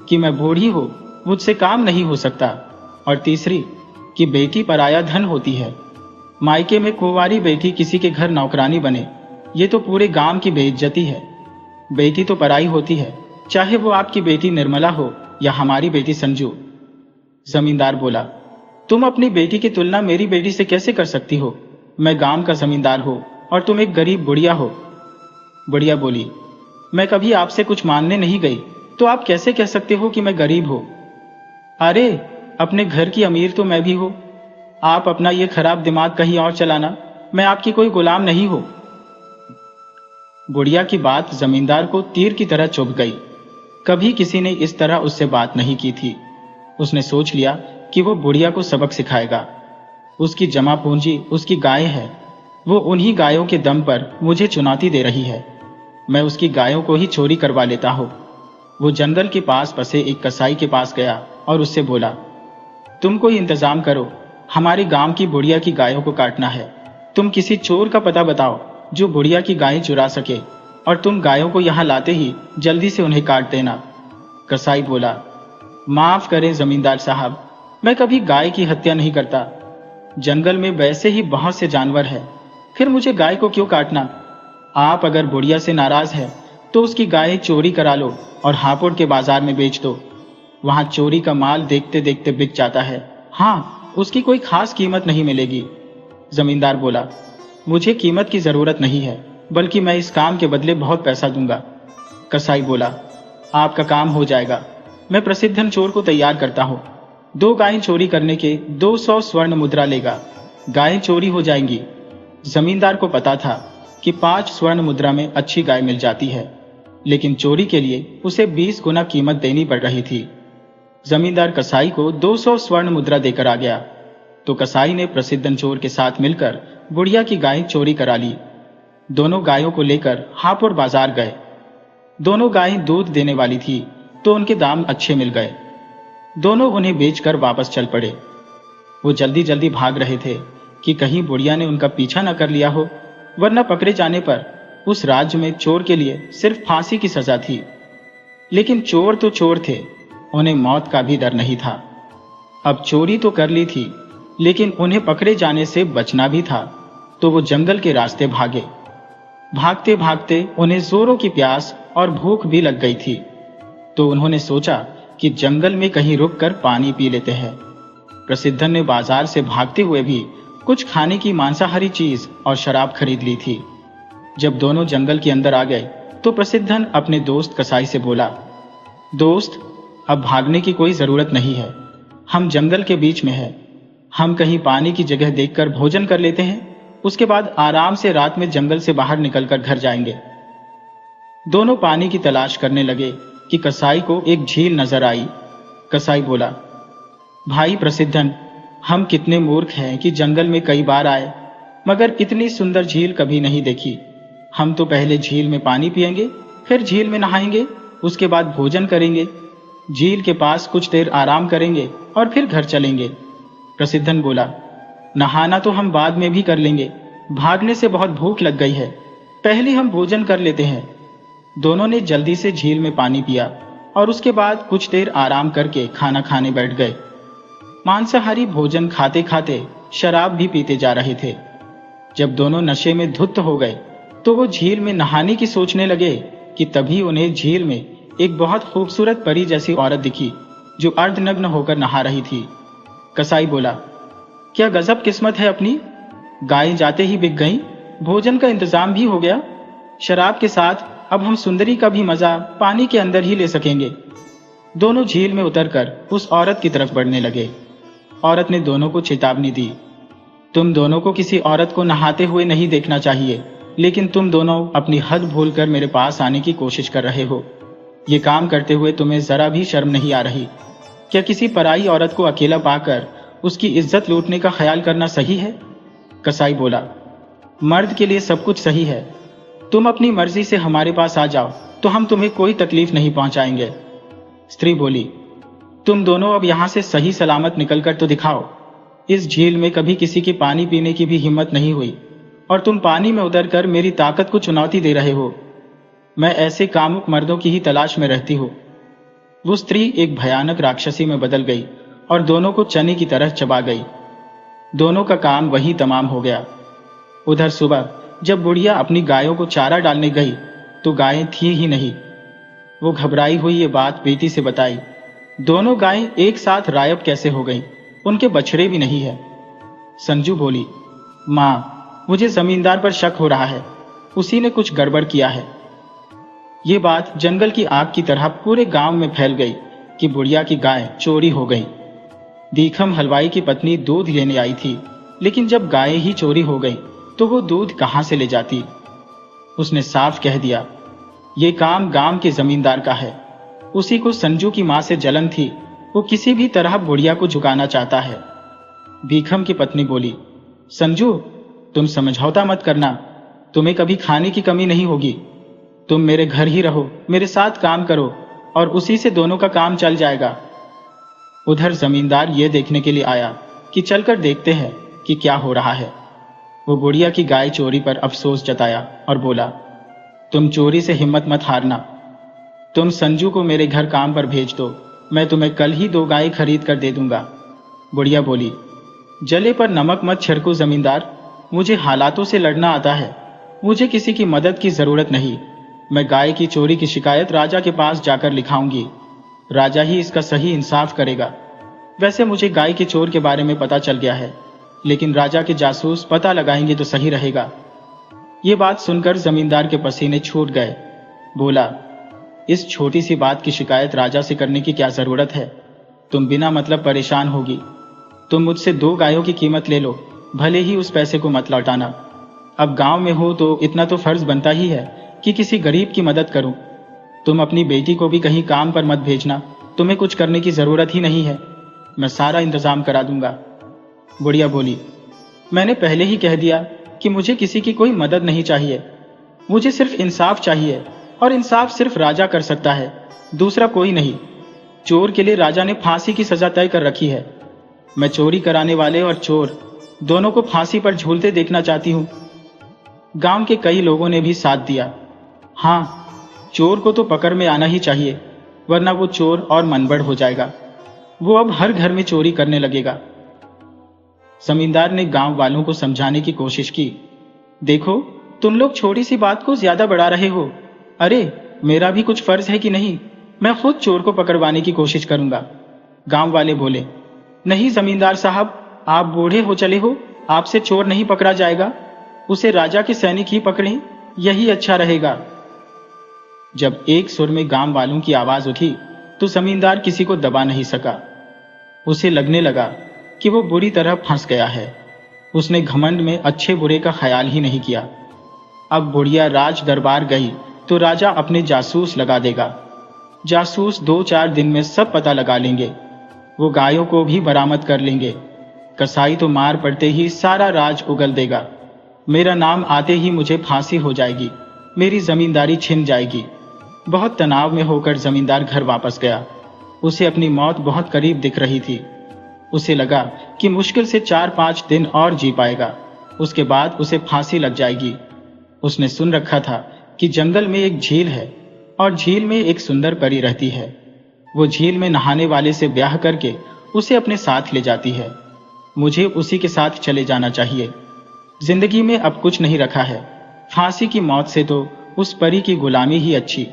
Speaker 1: कि मैं बूढ़ी हो, मुझसे काम नहीं हो सकता। और तीसरी कि बेटी पराया धन होती है। मायके में कुंवारी बेटी किसी के घर नौकरानी बने, ये तो पूरे गांव की बेइज्जती है। बेटी तो पराई होती है, चाहे वो आपकी बेटी निर्मला हो या हमारी बेटी संजू। जमींदार बोला, तुम अपनी बेटी की तुलना मेरी बेटी से कैसे कर सकती हो? मैं गांव का जमींदार हूं और तुम एक गरीब बुढ़िया हो। बुढ़िया बोली, मैं कभी आपसे कुछ मांगने नहीं गई, तो आप कैसे कह सकते हो कि मैं गरीब हूं? अरे, अपने घर की अमीर तो मैं भी हूं। आप अपना ये खराब दिमाग कहीं और चलाना, मैं आपकी कोई गुलाम नहीं हूं। बुढ़िया की बात जमींदार को तीर की तरह चुभ गई। कभी किसी ने इस तरह उससे बात नहीं की थी। उसने सोच लिया कि वो बुढ़िया को सबक सिखाएगा। उसकी जमा पूंजी उसकी गाय है, वो उन्हीं गायों के दम पर मुझे चुनौती दे रही है। मैं उसकी गायों को ही चोरी करवा लेता हूं। वो जंगल के पास बसे एक कसाई के पास गया और उससे बोला, तुम कोई इंतजाम करो, हमारे गांव की बुढ़िया की गायों को काटना है। तुम किसी चोर का पता बताओ जो बुढ़िया की गायें चुरा सके, और तुम गायों को यहां लाते ही जल्दी से उन्हें काट देना। कसाई बोला, माफ करें जमींदार साहब, मैं कभी गाय की हत्या नहीं करता। जंगल में वैसे ही बहुत से जानवर हैं, फिर मुझे गाय को क्यों काटना? आप अगर बुढ़िया से नाराज है तो उसकी गायें चोरी करा लो और हापुड़ के बाजार में बेच दो। वहां चोरी का माल देखते देखते बिक जाता है। हाँ, उसकी कोई खास कीमत नहीं मिलेगी। जमींदार बोला, मुझे कीमत की जरूरत नहीं है, बल्कि मैं इस काम के बदले बहुत पैसा दूंगा। कसाई बोला, आपका काम हो जाएगा। मैं प्रसिद्धन चोर को तैयार करता हूं। 2 गायें चोरी करने के 200 स्वर्ण मुद्रा लेगा। गायें चोरी हो जाएंगी। जमींदार को पता था कि 5 स्वर्ण मुद्रा में अच्छी गाय मिल जाती है, लेकिन चोरी के लिए उसे 20 गुना कीमत देनी पड़ रही थी। जमींदार कसाई को 200 स्वर्ण मुद्रा देकर आ गया, तो कसाई ने प्रसिद्धन चोर के साथ मिलकर बुढ़िया की गायें चोरी करा ली। दोनों गायों को लेकर हापुड़ बाजार गए। दोनों गायें दूध देने वाली थी, तो उनके दाम अच्छे मिल गए। दोनों उन्हें बेचकर वापस चल पड़े। वो जल्दी जल्दी भाग रहे थे कि कहीं बुढ़िया ने उनका पीछा न कर लिया हो, वरना पकड़े जाने पर उस राज्य में चोर के लिए सिर्फ फांसी की सजा थी। लेकिन चोर तो चोर थे, उन्हें मौत का भी डर नहीं था। अब चोरी तो कर ली थी, लेकिन उन्हें पकड़े जाने से बचना भी था, तो वो जंगल के रास्ते भागे। भागते भागते उन्हें जोरों की प्यास और भूख भी लग गई थी, तो उन्होंने सोचा कि जंगल में कहीं रुककर पानी पी लेते हैं। प्रसिद्धन ने बाजार से भागते हुए भी कुछ खाने की मांसाहारी चीज और शराब खरीद ली थी। जब दोनों जंगल के अंदर आ गए तो प्रसिद्धन अपने दोस्त कसाई से बोला, दोस्त, अब भागने की कोई जरूरत नहीं है। हम जंगल के बीच में हैं। हम कहीं पानी की जगह देखकर भोजन कर लेते हैं, उसके बाद आराम से रात में जंगल से बाहर निकलकर घर जाएंगे। दोनों पानी की तलाश करने लगे कि कसाई को एक झील नजर आई। कसाई बोला, भाई प्रसिद्धन, हम कितने मूर्ख हैं कि जंगल में कई बार आए, मगर इतनी सुंदर झील कभी नहीं देखी। हम तो पहले झील में पानी पिएंगे, फिर झील में नहाएंगे, उसके बाद भोजन करेंगे, झील के पास कुछ देर आराम करेंगे और फिर घर चलेंगे। प्रसिद्धन बोला, नहाना तो हम बाद में भी कर लेंगे, भागने से बहुत भूख लग गई है, पहले हम भोजन कर लेते हैं। दोनों ने जल्दी से झील में पानी पिया और उसके बाद कुछ देर आराम करके खाना खाने बैठ गए। मांसाहारी भोजन खाते खाते शराब भी पीते जा रहे थे। जब दोनों नशे में धुत हो गए तो वो झील में नहाने की सोचने लगे कि तभी उन्हें झील में एक बहुत खूबसूरत परी जैसी औरत दिखी जो अर्धनग्न होकर नहा रही थी। कसाई बोला, क्या गजब किस्मत है अपनी, गायें जाते ही बिक गईं, भोजन का इंतजाम भी हो गया, शराब के साथ अब हम सुंदरी का भी मजा पानी के अंदर ही ले सकेंगे। दोनों झील में उतरकर उस औरत की तरफ बढ़ने लगे। औरत ने दोनों को चेतावनी दी, तुम दोनों को किसी औरत को नहाते हुए नहीं देखना चाहिए, लेकिन तुम दोनों अपनी हद भूलकर मेरे पास आने की कोशिश कर रहे हो। ये काम करते हुए तुम्हें जरा भी शर्म नहीं आ रही? क्या किसी पराई औरत को अकेला पाकर उसकी इज्जत लूटने का ख्याल करना सही है? कसाई बोला, मर्द के लिए सब कुछ सही है। तुम अपनी मर्जी से हमारे पास आ जाओ तो हम तुम्हें कोई तकलीफ नहीं पहुंचाएंगे। स्त्री बोली, तुम दोनों अब यहां से सही सलामत निकलकर तो दिखाओ। इस झील में कभी किसी की पानी पीने की भी हिम्मत नहीं हुई और तुम पानी में उतरकर मेरी ताकत को चुनौती दे रहे हो। मैं ऐसे कामुक मर्दों की ही तलाश में रहती हूँ। वो स्त्री एक भयानक राक्षसी में बदल गई और दोनों को चने की तरह चबा गई। दोनों का काम वहीं तमाम हो गया। उधर सुबह जब बुढ़िया अपनी गायों को चारा डालने गई तो गायें थी ही नहीं। वो घबराई हुई ये बात बेटी से बताई। दोनों गायें एक साथ गायब कैसे हो गईं? उनके बछड़े भी नहीं है। संजू बोली, माँ, मुझे जमींदार पर शक हो रहा है, उसी ने कुछ गड़बड़ किया है। ये बात जंगल की आग की तरह पूरे गांव में फैल गई कि बुढ़िया की गाय चोरी हो गई। दीखम हलवाई की पत्नी दूध लेने आई थी, लेकिन जब गाय ही चोरी हो गई तो वो दूध कहां से ले जाती? उसने साफ कह दिया, ये काम गांव के जमींदार का है। उसी को संजू की मां से जलन थी, वो किसी भी तरह बुढ़िया को झुकाना चाहता है। भीखम की पत्नी बोली, संजू, तुम समझौता मत करना, तुम्हें कभी खाने की कमी नहीं होगी। तुम मेरे घर ही रहो, मेरे साथ काम करो और उसी से दोनों का काम चल जाएगा। उधर जमींदार ये देखने के लिए आया कि चलकर देखते हैं कि क्या हो रहा है। वो बुढ़िया की गाय चोरी पर अफसोस जताया और बोला, तुम चोरी से हिम्मत मत हारना। तुम संजू को मेरे घर काम पर भेज दो, मैं तुम्हें कल ही 2 गाय खरीद कर दे दूंगा। बुढ़िया बोली, जले पर नमक मत छिड़को जमींदार, मुझे हालातों से लड़ना आता है, मुझे किसी की मदद की जरूरत नहीं। मैं गाय की चोरी की शिकायत राजा के पास जाकर लिखाऊंगी, राजा ही इसका सही इंसाफ करेगा। वैसे मुझे गाय के चोर के बारे में पता चल गया है, लेकिन राजा के जासूस पता लगाएंगे तो सही रहेगा। ये बात सुनकर जमींदार के पसीने छूट गए। बोला, इस छोटी सी बात की शिकायत राजा से करने की क्या जरूरत है? तुम बिना मतलब परेशान होगी। तुम मुझसे 2 गायों की कीमत ले लो, भले ही उस पैसे को मत लौटाना। अब गांव में हो तो इतना तो फर्ज बनता ही है कि किसी गरीब की मदद करूं। तुम अपनी बेटी को भी कहीं काम पर मत भेजना, तुम्हें कुछ करने की जरूरत ही नहीं है, मैं सारा इंतजाम करा दूंगा। बुढ़िया बोली, मैंने पहले ही कह दिया कि मुझे किसी की कोई मदद नहीं चाहिए, मुझे सिर्फ इंसाफ चाहिए और इंसाफ सिर्फ राजा कर सकता है, दूसरा कोई नहीं। चोर के लिए राजा ने फांसी की सजा तय कर रखी है। मैं चोरी कराने वाले और चोर दोनों को फांसी पर झूलते देखना चाहती हूं। गांव के कई लोगों ने भी साथ दिया। हाँ, चोर को तो पकड़ में आना ही चाहिए, वरना वो चोर और मनबड़ हो जाएगा। वो अब हर घर में चोरी करने लगेगा। जमींदार ने गांव वालों को समझाने की कोशिश की। देखो, तुम लोग छोटी सी बात को ज्यादा बढ़ा रहे हो। अरे, मेरा भी कुछ फर्ज है कि नहीं? मैं खुद चोर को पकड़वाने की कोशिश करूंगा। गांव वाले बोले, नहीं जमींदार साहब, आप बूढ़े हो चले हो, आपसे चोर नहीं पकड़ा जाएगा, उसे राजा के सैनिक ही पकड़ें, यही अच्छा रहेगा। जब एक सुर में गांव वालों की आवाज उठी तो जमींदार किसी को दबा नहीं सका। उसे लगने लगा कि वो बुरी तरह फंस गया है। उसने घमंड में अच्छे बुरे का ख्याल ही नहीं किया। अब बुढ़िया राज दरबार गई तो राजा अपने जासूस लगा देगा। जासूस 2-4 दिन में सब पता लगा लेंगे। वो गायों को भी बरामद कर लेंगे। कसाई तो मार पड़ते ही सारा राज उगल देगा। मेरा नाम आते ही मुझे फांसी हो जाएगी, मेरी जमींदारी छिन जाएगी। बहुत तनाव में होकर जमींदार घर वापस गया। उसे अपनी मौत बहुत करीब दिख रही थी। उसे लगा कि मुश्किल से 4-5 दिन और जी पाएगा, उसके बाद उसे फांसी लग जाएगी। उसने सुन रखा था कि जंगल में एक झील है और झील में एक सुंदर परी रहती है। वो झील में नहाने वाले से ब्याह करके उसे अपने साथ ले जाती है। मुझे उसी के साथ चले जाना चाहिए। जिंदगी में अब कुछ नहीं रखा है, फांसी की मौत से तो उस परी की गुलामी ही अच्छी।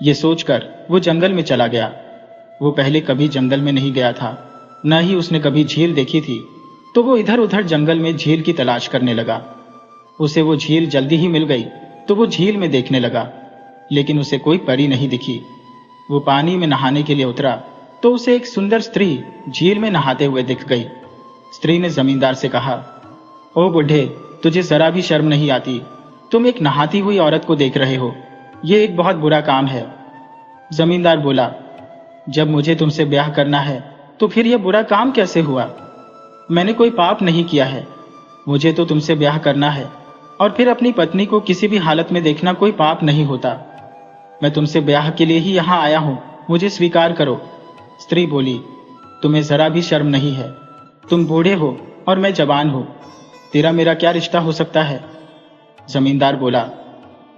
Speaker 1: ये सोचकर वो जंगल में चला गया। वो पहले कभी जंगल में नहीं गया था, न ही उसने कभी झील देखी थी, तो वो इधर उधर जंगल में झील की तलाश करने लगा। उसे वो झील जल्दी ही मिल गई, तो वो झील में देखने लगा, लेकिन उसे कोई परी नहीं दिखी। वो पानी में नहाने के लिए उतरा तो उसे एक सुंदर स्त्री झील में नहाते हुए दिख गई। स्त्री ने जमींदार से कहा, ओ बुढ़े, तुझे जरा भी शर्म नहीं आती? तुम एक नहाती हुई औरत को देख रहे हो, ये एक बहुत बुरा काम है। जमींदार बोला, जब मुझे तुमसे ब्याह करना है तो फिर यह बुरा काम कैसे हुआ? मैंने कोई पाप नहीं किया है। मुझे तो तुमसे ब्याह करना है, और फिर अपनी पत्नी को किसी भी हालत में देखना कोई पाप नहीं होता। मैं तुमसे ब्याह के लिए ही यहाँ आया हूँ, मुझे स्वीकार करो। स्त्री बोली, तुम्हें जरा भी शर्म नहीं है? तुम बूढ़े हो और मैं जवान हूँ, तेरा मेरा क्या रिश्ता हो सकता है? जमींदार बोला,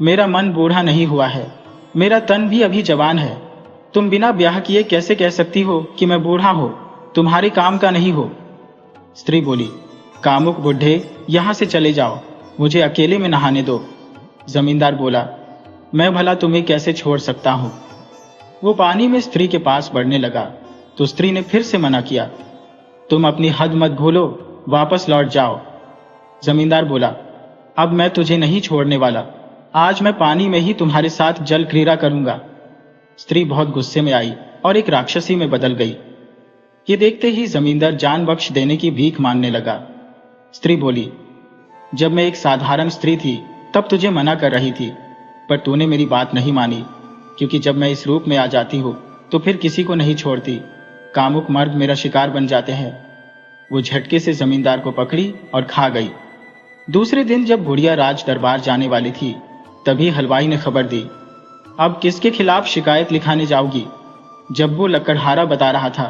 Speaker 1: मेरा मन बूढ़ा नहीं हुआ है, मेरा तन भी अभी जवान है। तुम बिना ब्याह किए कैसे कह सकती हो कि मैं बूढ़ा हूँ, तुम्हारे काम का नहीं हो? स्त्री बोली, कामुक बुढ़े, यहाँ से चले जाओ, मुझे अकेले में नहाने दो। जमींदार बोला, मैं भला तुम्हें कैसे छोड़ सकता हूँ? वो पानी में स्त्री के पास बढ़ने लगा तो स्त्री ने फिर से मना किया, तुम अपनी हद मत भूलो, वापस लौट जाओ। जमींदार बोला, अब मैं तुझे नहीं छोड़ने वाला, आज मैं पानी में ही तुम्हारे साथ जल क्रीड़ा करूंगा। स्त्री बहुत गुस्से में आई और एक राक्षसी में बदल गई। ये देखते ही जमींदार जान बख्श देने की भीख मांगने लगा। स्त्री बोली, जब मैं एक साधारण स्त्री थी तब तुझे मना कर रही थी, पर तूने मेरी बात नहीं मानी, क्योंकि जब मैं इस रूप में आ जाती हूँ तो फिर किसी को नहीं छोड़ती। कामुक मर्द मेरा शिकार बन जाते हैं। वो झटके से जमींदार को पकड़ी और खा गई। दूसरे दिन जब बुढ़िया राज दरबार जाने वाली थी, तभी हलवाई ने खबर दी, अब किसके खिलाफ शिकायत लिखाने जाओगी? जब वो लकड़हारा बता रहा था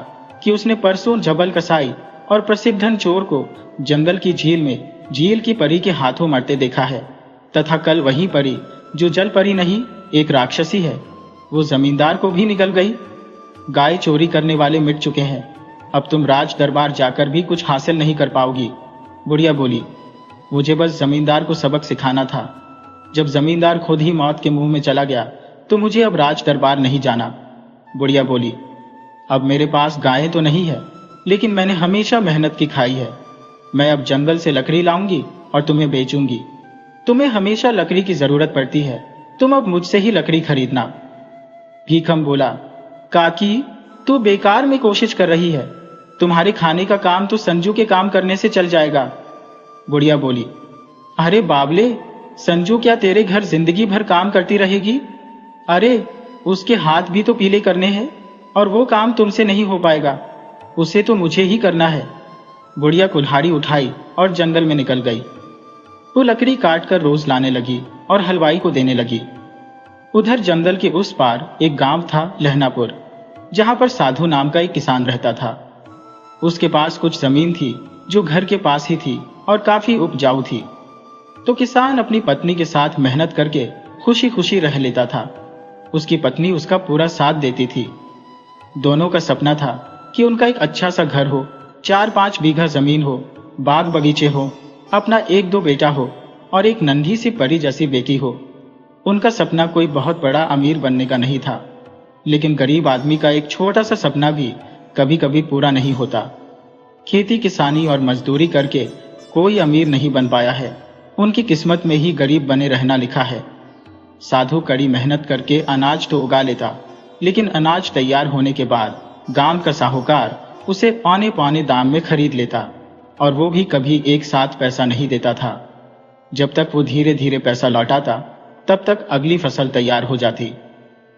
Speaker 1: कि उसने परसों जबल कसाई और प्रसिद्धन चोर को जंगल की झील में झील की परी के हाथों मरते देखा है, तथा कल वही परी जो जल परी नहीं एक राक्षसी है, वो जमींदार को भी निगल गई। गाय चोरी करने वाले मिट चुके हैं, अब तुम राज दरबार जाकर भी कुछ हासिल नहीं कर पाओगी। बुढ़िया बोली, मुझे बस जमींदार को सबक सिखाना था। जब जमींदार खुद ही मौत के मुंह में चला गया तो मुझे अब राज दरबार नहीं जाना। बुढ़िया बोली, अब मेरे पास गायें तो नहीं है, लेकिन मैंने हमेशा मेहनत की खाई है। मैं अब जंगल से लकड़ी लाऊंगी और तुम्हें बेचूंगी। तुम्हें हमेशा लकड़ी की जरूरत पड़ती है, तुम अब मुझसे ही लकड़ी खरीदना। भीखम बोला, काकी, तू बेकार में कोशिश कर रही है, तुम्हारे खाने का काम तो संजू के काम करने से चल जाएगा। बुढ़िया बोली, अरे बाबले, संजू क्या तेरे घर जिंदगी भर काम करती रहेगी? अरे उसके हाथ भी तो पीले करने हैं, और वो काम तुमसे नहीं हो पाएगा, उसे तो मुझे ही करना है। बुढ़िया कुल्हाड़ी उठाई और जंगल में निकल गई। वो लकड़ी काट कर रोज लाने लगी और हलवाई को देने लगी। उधर जंगल के उस पार एक गांव था, लहनापुर, जहां पर साधु नाम का एक किसान रहता था। उसके पास कुछ जमीन थी जो घर के पास ही थी और काफी उपजाऊ थी। तो किसान अपनी पत्नी के साथ मेहनत करके खुशी खुशी रह लेता था। उसकी पत्नी उसका पूरा साथ देती थी। दोनों का सपना था कि उनका एक अच्छा सा घर हो, 4-5 बीघा जमीन हो, बाग बगीचे हो, अपना 1-2 बेटा हो और एक नन्ही सी परी जैसी बेटी हो। उनका सपना कोई बहुत बड़ा अमीर बनने का नहीं था, लेकिन गरीब आदमी का एक छोटा सा सपना भी कभी कभी पूरा नहीं होता। खेती किसानी और मजदूरी करके कोई अमीर नहीं बन पाया है, उनकी किस्मत में ही गरीब बने रहना लिखा है। साधु कड़ी मेहनत करके अनाज तो उगा लेता, लेकिन अनाज तैयार होने के बाद गांव का साहूकार उसे पौने पौने दाम में खरीद लेता, और वो भी कभी एक साथ पैसा नहीं देता था। जब तक वो धीरे धीरे पैसा लौटाता, तब तक अगली फसल तैयार हो जाती।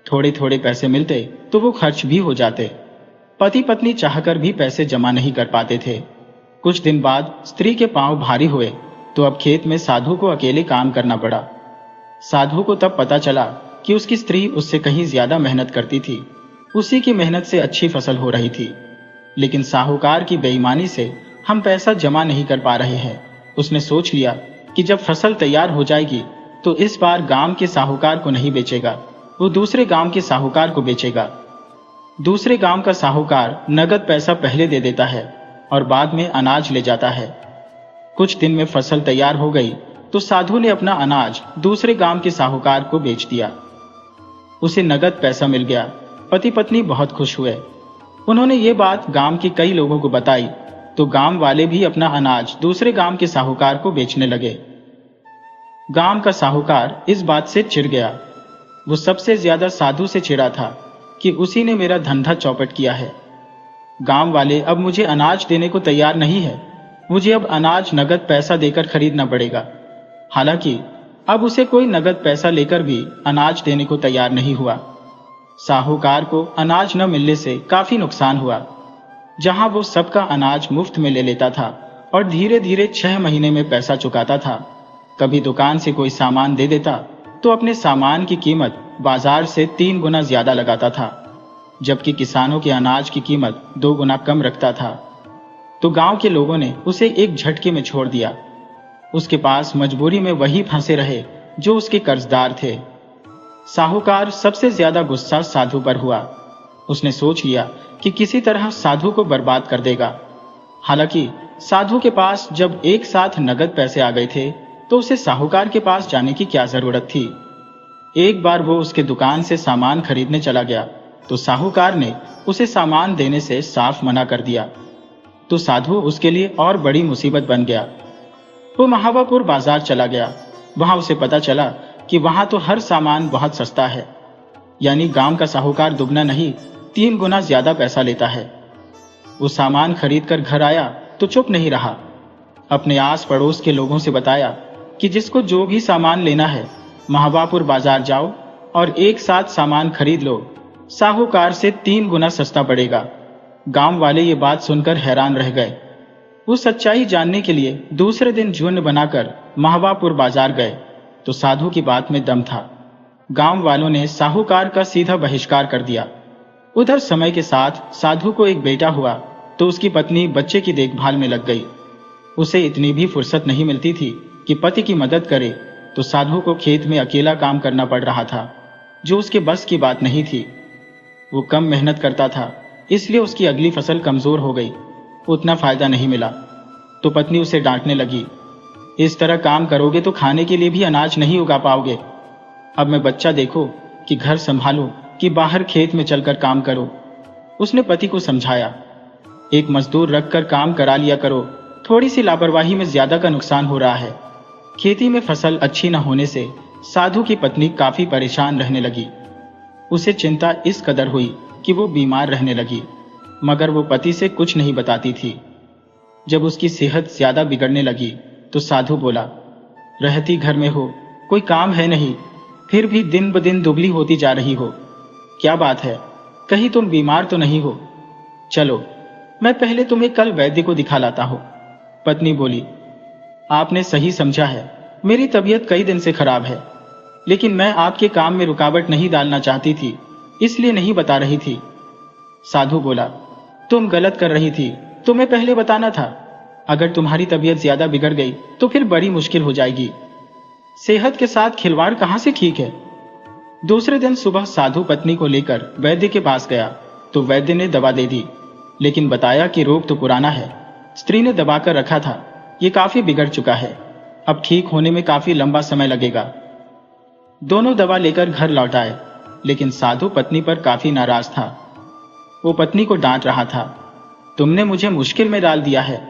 Speaker 1: थोड़े थोड़े पैसे मिलते तो वो खर्च भी हो जाते। पति पत्नी चाहकर भी पैसे जमा नहीं कर पाते थे। कुछ दिन बाद स्त्री के पांव भारी हुए तो अब खेत में साधु को अकेले काम करना पड़ा। साधु को तब पता चला कि उसकी स्त्री उससे कहीं ज्यादा मेहनत करती थी, उसी की मेहनत से अच्छी फसल हो रही थी, लेकिन साहूकार की बेईमानी से हम पैसा जमा नहीं कर पा रहे हैं। उसने सोच लिया कि जब फसल तैयार हो जाएगी तो इस बार गांव के साहूकार को नहीं बेचेगा, वो दूसरे गांव के साहूकार को बेचेगा। दूसरे गांव का साहूकार नगद पैसा पहले दे देता है और बाद में अनाज ले जाता है। कुछ दिन में फसल तैयार हो गई तो साधु ने अपना अनाज दूसरे गांव के साहूकार को बेच दिया। उसे नगद पैसा मिल गया। पति पत्नी बहुत खुश हुए। उन्होंने ये बात गांव के कई लोगों को बताई तो गांव वाले भी अपना अनाज दूसरे गांव के साहूकार को बेचने लगे। गांव का साहूकार इस बात से चिढ़ गया। वो सबसे ज्यादा साधु से चिढ़ा था कि उसी ने मेरा धंधा चौपट किया है। गांव वाले अब मुझे अनाज देने को तैयार नहीं है। मुझे अब अनाज नगद पैसा देकर खरीदना पड़ेगा। हालांकि अब उसे कोई नगद पैसा लेकर भी अनाज देने को तैयार नहीं हुआ। साहूकार को अनाज न मिलने से काफी नुकसान हुआ। जहां वो सबका अनाज मुफ्त में ले लेता था और धीरे धीरे 6 महीने में पैसा चुकाता था। कभी दुकान से कोई सामान दे देता तो अपने सामान की कीमत बाजार से 3 गुना ज्यादा लगाता था, जबकि किसानों के अनाज की कीमत 2 गुना कम रखता था। तो गांव के लोगों ने उसे एक झटके में छोड़ दिया। उसके पास मजबूरी में वही फंसे रहे जो उसके कर्जदार थे। साहूकार सबसे ज्यादा गुस्सा साधु पर हुआ। उसने सोच लिया कि किसी तरह साधु को बर्बाद कर देगा। हालांकि साधु के पास जब एक साथ नगद पैसे आ गए थे तो उसे साहूकार के पास जाने की क्या जरूरत थी। एक बार वो उसके दुकान से सामान खरीदने चला गया तो साहूकार ने उसे सामान देने से साफ मना कर दिया। तो साधु उसके लिए और बड़ी मुसीबत बन गया। वो महावापुर बाजार चला गया। वहां उसे पता चला कि वहां तो हर सामान बहुत सस्ता है, यानी गांव का साहूकार दुगना नहीं 3 गुना ज्यादा पैसा लेता है। वो सामान खरीद कर घर आया तो चुप नहीं रहा। अपने आस पड़ोस के लोगों से बताया कि जिसको जो भी सामान लेना है महावापुर बाजार जाओ और एक साथ सामान खरीद लो, साहूकार से 3 गुना सस्ता पड़ेगा। गांव वाले ये बात सुनकर हैरान रह गए। वो सच्चाई जानने के लिए दूसरे दिन झुंड बनाकर महावापुर बाजार गए तो साधु की बात में दम था। गांव वालों ने साहूकार का सीधा बहिष्कार कर दिया। उधर समय के साथ साधु को एक बेटा हुआ तो उसकी पत्नी बच्चे की देखभाल में लग गई। उसे इतनी भी फुर्सत नहीं मिलती थी कि पति की मदद करे, तो साधु को खेत में अकेला काम करना पड़ रहा था, जो उसके बस की बात नहीं थी। वो कम मेहनत करता था, इसलिए उसकी अगली फसल कमजोर हो गई। उतना फायदा नहीं मिला तो पत्नी उसे डांटने लगी, इस तरह काम करोगे तो खाने के लिए भी अनाज नहीं उगा पाओगे। अब मैं बच्चा देखो कि घर संभालो कि बाहर खेत में चलकर काम करो। उसने पति को समझाया, एक मजदूर रखकर काम करा लिया करो, थोड़ी सी लापरवाही में ज्यादा का नुकसान हो रहा है। खेती में फसल अच्छी न होने से साधु की पत्नी काफी परेशान रहने लगी। उसे चिंता इस कदर हुई कि वो बीमार रहने लगी, मगर वो पति से कुछ नहीं बताती थी। जब उसकी सेहत ज्यादा बिगड़ने लगी तो साधु बोला, रहती घर में हो, कोई काम है नहीं, फिर भी दिन ब दिन दुबली होती जा रही हो। क्या बात है, कहीं तुम बीमार तो नहीं हो? चलो मैं पहले तुम्हें कल वैद्य को दिखा लाता हूं। पत्नी बोली, आपने सही समझा है, मेरी तबीयत कई दिन से खराब है, लेकिन मैं आपके काम में रुकावट नहीं डालना चाहती थी, इसलिए नहीं बता रही थी। साधु बोला, तुम गलत कर रही थी, तुम्हें पहले बताना था। अगर तुम्हारी तबीयत ज्यादा बिगड़ गई तो फिर बड़ी मुश्किल हो जाएगी। सेहत के साथ खिलवाड़ कहां से ठीक है। दूसरे दिन सुबह साधु पत्नी को लेकर वैद्य के पास गया तो वैद्य ने दवा दे दी, लेकिन बताया कि रोग तो पुराना है, स्त्री ने दबाकर रखा था, ये काफी बिगड़ चुका है, अब ठीक होने में काफी लंबा समय लगेगा। दोनों दवा लेकर घर लौट आए, लेकिन साधु पत्नी पर काफी नाराज था। वो पत्नी को डांट रहा था, तुमने मुझे मुश्किल में डाल दिया है,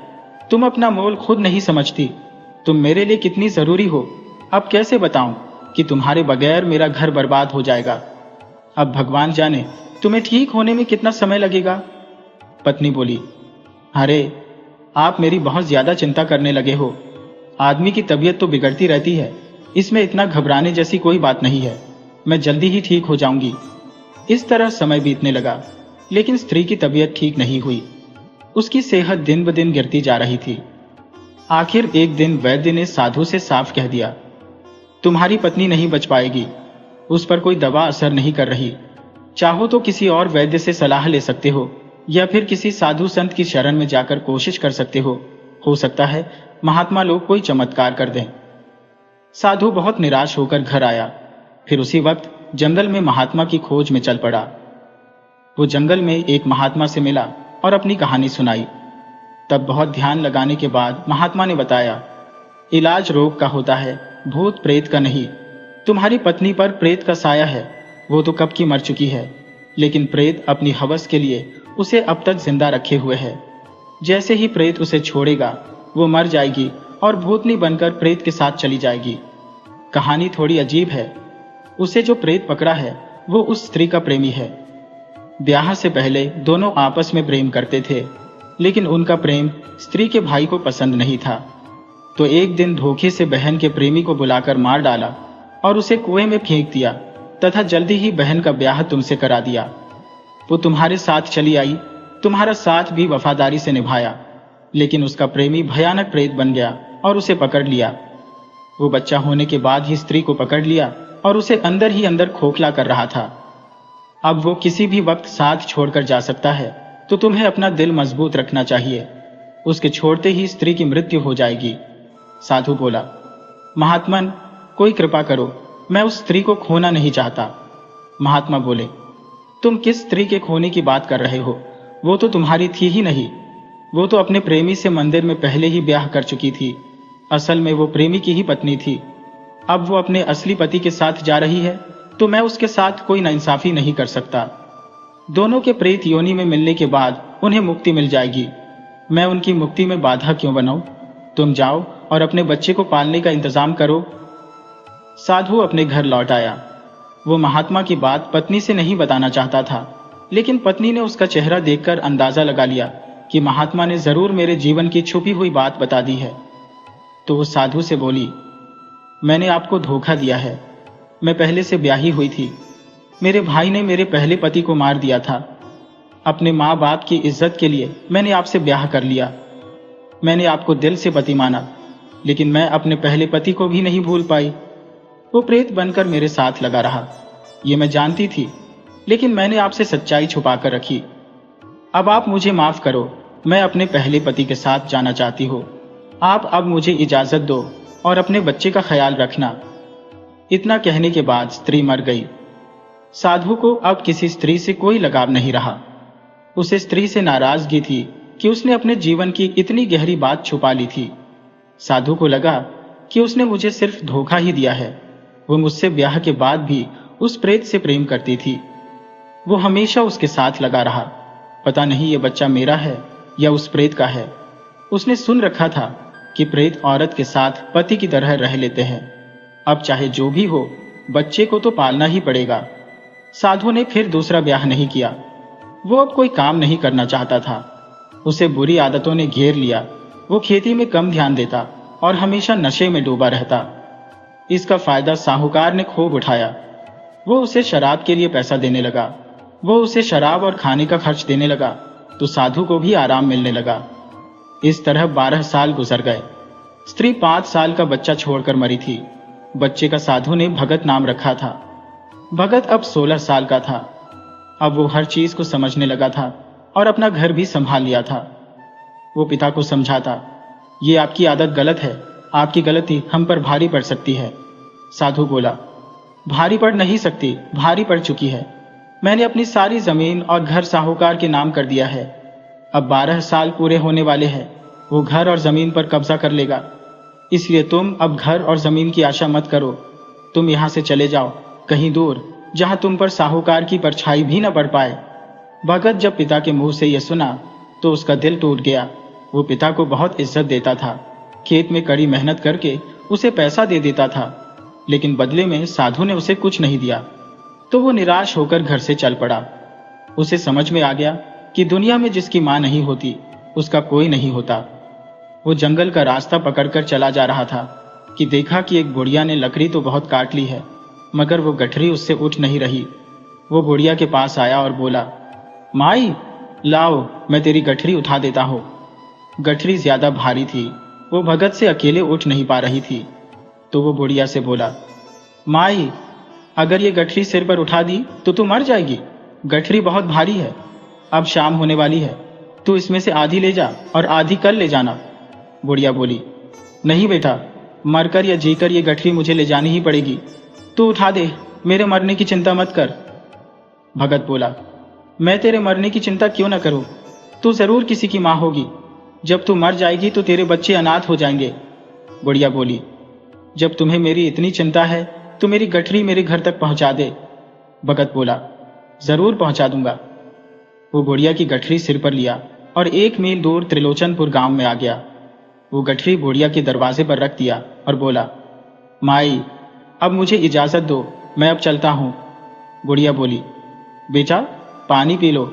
Speaker 1: तुम अपना मोल खुद नहीं समझती, तुम मेरे लिए कितनी जरूरी हो। अब कैसे बताऊं कि तुम्हारे बगैर मेरा घर बर्बाद हो जाएगा। अब भगवान जाने तुम्हें ठीक होने में कितना समय लगेगा। पत्नी बोली, अरे आप मेरी बहुत ज्यादा चिंता करने लगे हो। आदमी की तबीयत तो बिगड़ती रहती है, इसमें इतना घबराने जैसी कोई बात नहीं है, मैं जल्दी ही ठीक हो जाऊंगी। इस तरह समय बीतने लगा, लेकिन स्त्री की तबीयत ठीक नहीं हुई। उसकी सेहत दिन ब दिन गिरती जा रही थी। आखिर एक दिन वैद्य ने साधु से साफ कह दिया, तुम्हारी पत्नी नहीं बच पाएगी, उस पर कोई दवा असर नहीं कर रही। चाहो तो किसी और वैद्य से सलाह ले सकते हो, या फिर किसी साधु संत की शरण में जाकर कोशिश कर सकते हो सकता है महात्मा लोग कोई चमत्कार कर दें। साधु बहुत निराश होकर घर आया, फिर उसी वक्त जंगल में महात्मा की खोज में चल पड़ा। वो जंगल में एक महात्मा से मिला और अपनी कहानी सुनाई। तब बहुत ध्यान लगाने के बाद महात्मा ने बताया, इलाज रोग का होता है, भूत प्रेत का नहीं। तुम्हारी पत्नी पर प्रेत का साया है, वो तो कब की मर चुकी है, लेकिन प्रेत अपनी हवस के लिए उसे अब तक जिंदा रखे हुए है। जैसे ही प्रेत उसे छोड़ेगा वो मर जाएगी और भूतनी बनकर प्रेत के साथ चली जाएगी। कहानी थोड़ी अजीब है। उसे जो प्रेत पकड़ा है वो उस स्त्री का प्रेमी है। ब्याह से पहले दोनों आपस में प्रेम करते थे, लेकिन उनका प्रेम स्त्री के भाई को पसंद नहीं था। तो एक दिन धोखे से बहन के प्रेमी को बुलाकर मार डाला और उसे कुएं में फेंक दिया तथा जल्दी ही बहन का ब्याह तुमसे करा दिया। वो तुम्हारे साथ चली आई, तुम्हारा साथ भी वफादारी से निभाया, लेकिन उसका प्रेमी भयानक प्रेत बन गया और उसे पकड़ लिया। वो बच्चा होने के बाद ही स्त्री को पकड़ लिया और उसे अंदर ही अंदर खोखला कर रहा था। अब वो किसी भी वक्त साथ छोड़कर जा सकता है, तो तुम्हें अपना दिल मजबूत रखना चाहिए। उसके छोड़ते ही स्त्री की मृत्यु हो जाएगी। साधु बोला, महात्मन कोई कृपा करो, मैं उस स्त्री को खोना नहीं चाहता। महात्मा बोले, तुम किस स्त्री के खोने की बात कर रहे हो? वो तो तुम्हारी थी ही नहीं। वो तो अपने प्रेमी से मंदिर में पहले ही ब्याह कर चुकी थी। असल में वो प्रेमी की ही पत्नी थी। अब वो अपने असली पति के साथ जा रही है, तो मैं उसके साथ कोई नाइंसाफी नहीं कर सकता। दोनों के प्रेत योनि में मिलने के बाद उन्हें मुक्ति मिल जाएगी। मैं उनकी मुक्ति में बाधा क्यों बनाऊं? तुम जाओ और अपने बच्चे को पालने का इंतजाम करो। साधु अपने घर लौट आया। वो महात्मा की बात पत्नी से नहीं बताना चाहता था, लेकिन पत्नी ने उसका चेहरा देखकर अंदाजा लगा लिया कि महात्मा ने जरूर मेरे जीवन की छुपी हुई बात बता दी है। तो वो साधु से बोली, मैंने आपको धोखा दिया है। मैं पहले से ब्याही हुई थी। मेरे भाई ने मेरे पहले पति को मार दिया था। अपने माँ बाप की इज्जत के लिए मैंने आपसे ब्याह कर लिया। मैंने आपको दिल से पति माना, लेकिन मैं अपने पहले पति को भी नहीं भूल पाई। वो प्रेत बनकर मेरे साथ लगा रहा, ये मैं जानती थी, लेकिन मैंने आपसे सच्चाई छुपा कर रखी। अब आप मुझे माफ करो, मैं अपने पहले पति के साथ जाना चाहती हूँ। आप अब मुझे इजाजत दो और अपने बच्चे का ख्याल रखना। इतना कहने के बाद स्त्री मर गई। साधु को अब किसी स्त्री से कोई लगाव नहीं रहा। उसे स्त्री से नाराजगी थी कि उसने अपने जीवन की इतनी गहरी बात छुपा ली थी। साधु को लगा कि उसने मुझे सिर्फ धोखा ही दिया है। वो मुझसे ब्याह के बाद भी उस प्रेत से प्रेम करती थी। वो हमेशा उसके साथ लगा रहा। पता नहीं ये बच्चा मेरा है या उस प्रेत का है। उसने सुन रखा था कि प्रेत औरत के साथ पति की तरह रह लेते हैं। अब चाहे जो भी हो, बच्चे को तो पालना ही पड़ेगा। साधु ने फिर दूसरा ब्याह नहीं किया। वो अब कोई काम नहीं करना चाहता था। उसे बुरी आदतों ने घेर लिया। वो खेती में कम ध्यान देता और हमेशा नशे में डूबा रहता। इसका फायदा साहूकार ने खूब उठाया। वो उसे शराब के लिए पैसा देने लगा। वो उसे शराब और खाने का खर्च देने लगा, तो साधु को भी आराम मिलने लगा। इस तरह 12 साल गुजर गए। स्त्री 5 साल का बच्चा छोड़कर मरी थी। बच्चे का साधु ने भगत नाम रखा था। भगत अब 16 साल का था। अब वो हर चीज को समझने लगा था और अपना घर भी संभाल लिया था। वो पिता को समझाता, ये आपकी आदत गलत है, आपकी गलती हम पर भारी पड़ सकती है। साधु बोला, भारी पड़ नहीं सकती, भारी पड़ चुकी है। मैंने अपनी सारी जमीन और घर साहूकार के नाम कर दिया है। अब 12 साल पूरे होने वाले हैं। वो घर और जमीन पर कब्जा कर लेगा। इसलिए तुम अब घर और जमीन की आशा मत करो। तुम यहाँ से चले जाओ, कहीं दूर, जहां तुम पर साहूकार की परछाई भी न पड़ पाए। भगत जब पिता के मुंह से यह सुना तो उसका दिल टूट गया। वो पिता को बहुत इज्जत देता था। खेत में कड़ी मेहनत करके उसे पैसा दे देता था, लेकिन बदले में साधु ने उसे कुछ नहीं दिया। तो वो निराश होकर घर से चल पड़ा। उसे समझ में आ गया कि दुनिया में जिसकी मां नहीं होती उसका कोई नहीं होता। वो जंगल का रास्ता पकड़कर चला जा रहा था कि देखा कि एक बुढ़िया ने लकड़ी तो बहुत काट ली है, मगर वो गठरी उससे उठ नहीं रही। वो बुढ़िया के पास आया और बोला, माई लाओ, मैं तेरी गठरी उठा देता हूँ। गठरी ज्यादा भारी थी। वो भगत से अकेले उठ नहीं पा रही थी। तो वो बुढ़िया से बोला, माई अगर ये गठरी सिर पर उठा दी तो तू मर जाएगी। गठरी बहुत भारी है। अब शाम होने वाली है, तू इसमें से आधी ले जा और आधी कल ले जाना। बुढ़िया बोली, नहीं बेटा, मरकर या जीकर ये गठरी मुझे ले जानी ही पड़ेगी। तू उठा दे, मेरे मरने की चिंता मत कर। भगत बोला, मैं तेरे मरने की चिंता क्यों न करूं? तू जरूर किसी की माँ होगी। जब तू मर जाएगी तो तेरे बच्चे अनाथ हो जाएंगे। बुढ़िया बोली, जब तुम्हें मेरी इतनी चिंता है तो मेरी गठरी मेरे घर तक पहुंचा दे। भगत बोला, जरूर पहुंचा दूंगा। वो बुढ़िया की गठरी सिर पर लिया और 1 मील दूर त्रिलोचनपुर गांव में आ गया। वो गठरी बुढ़िया के दरवाजे पर रख दिया और बोला, माई, अब मुझे इजाजत दो, मैं अब चलता हूं। बुढ़िया बोली, बेटा पानी पी लो।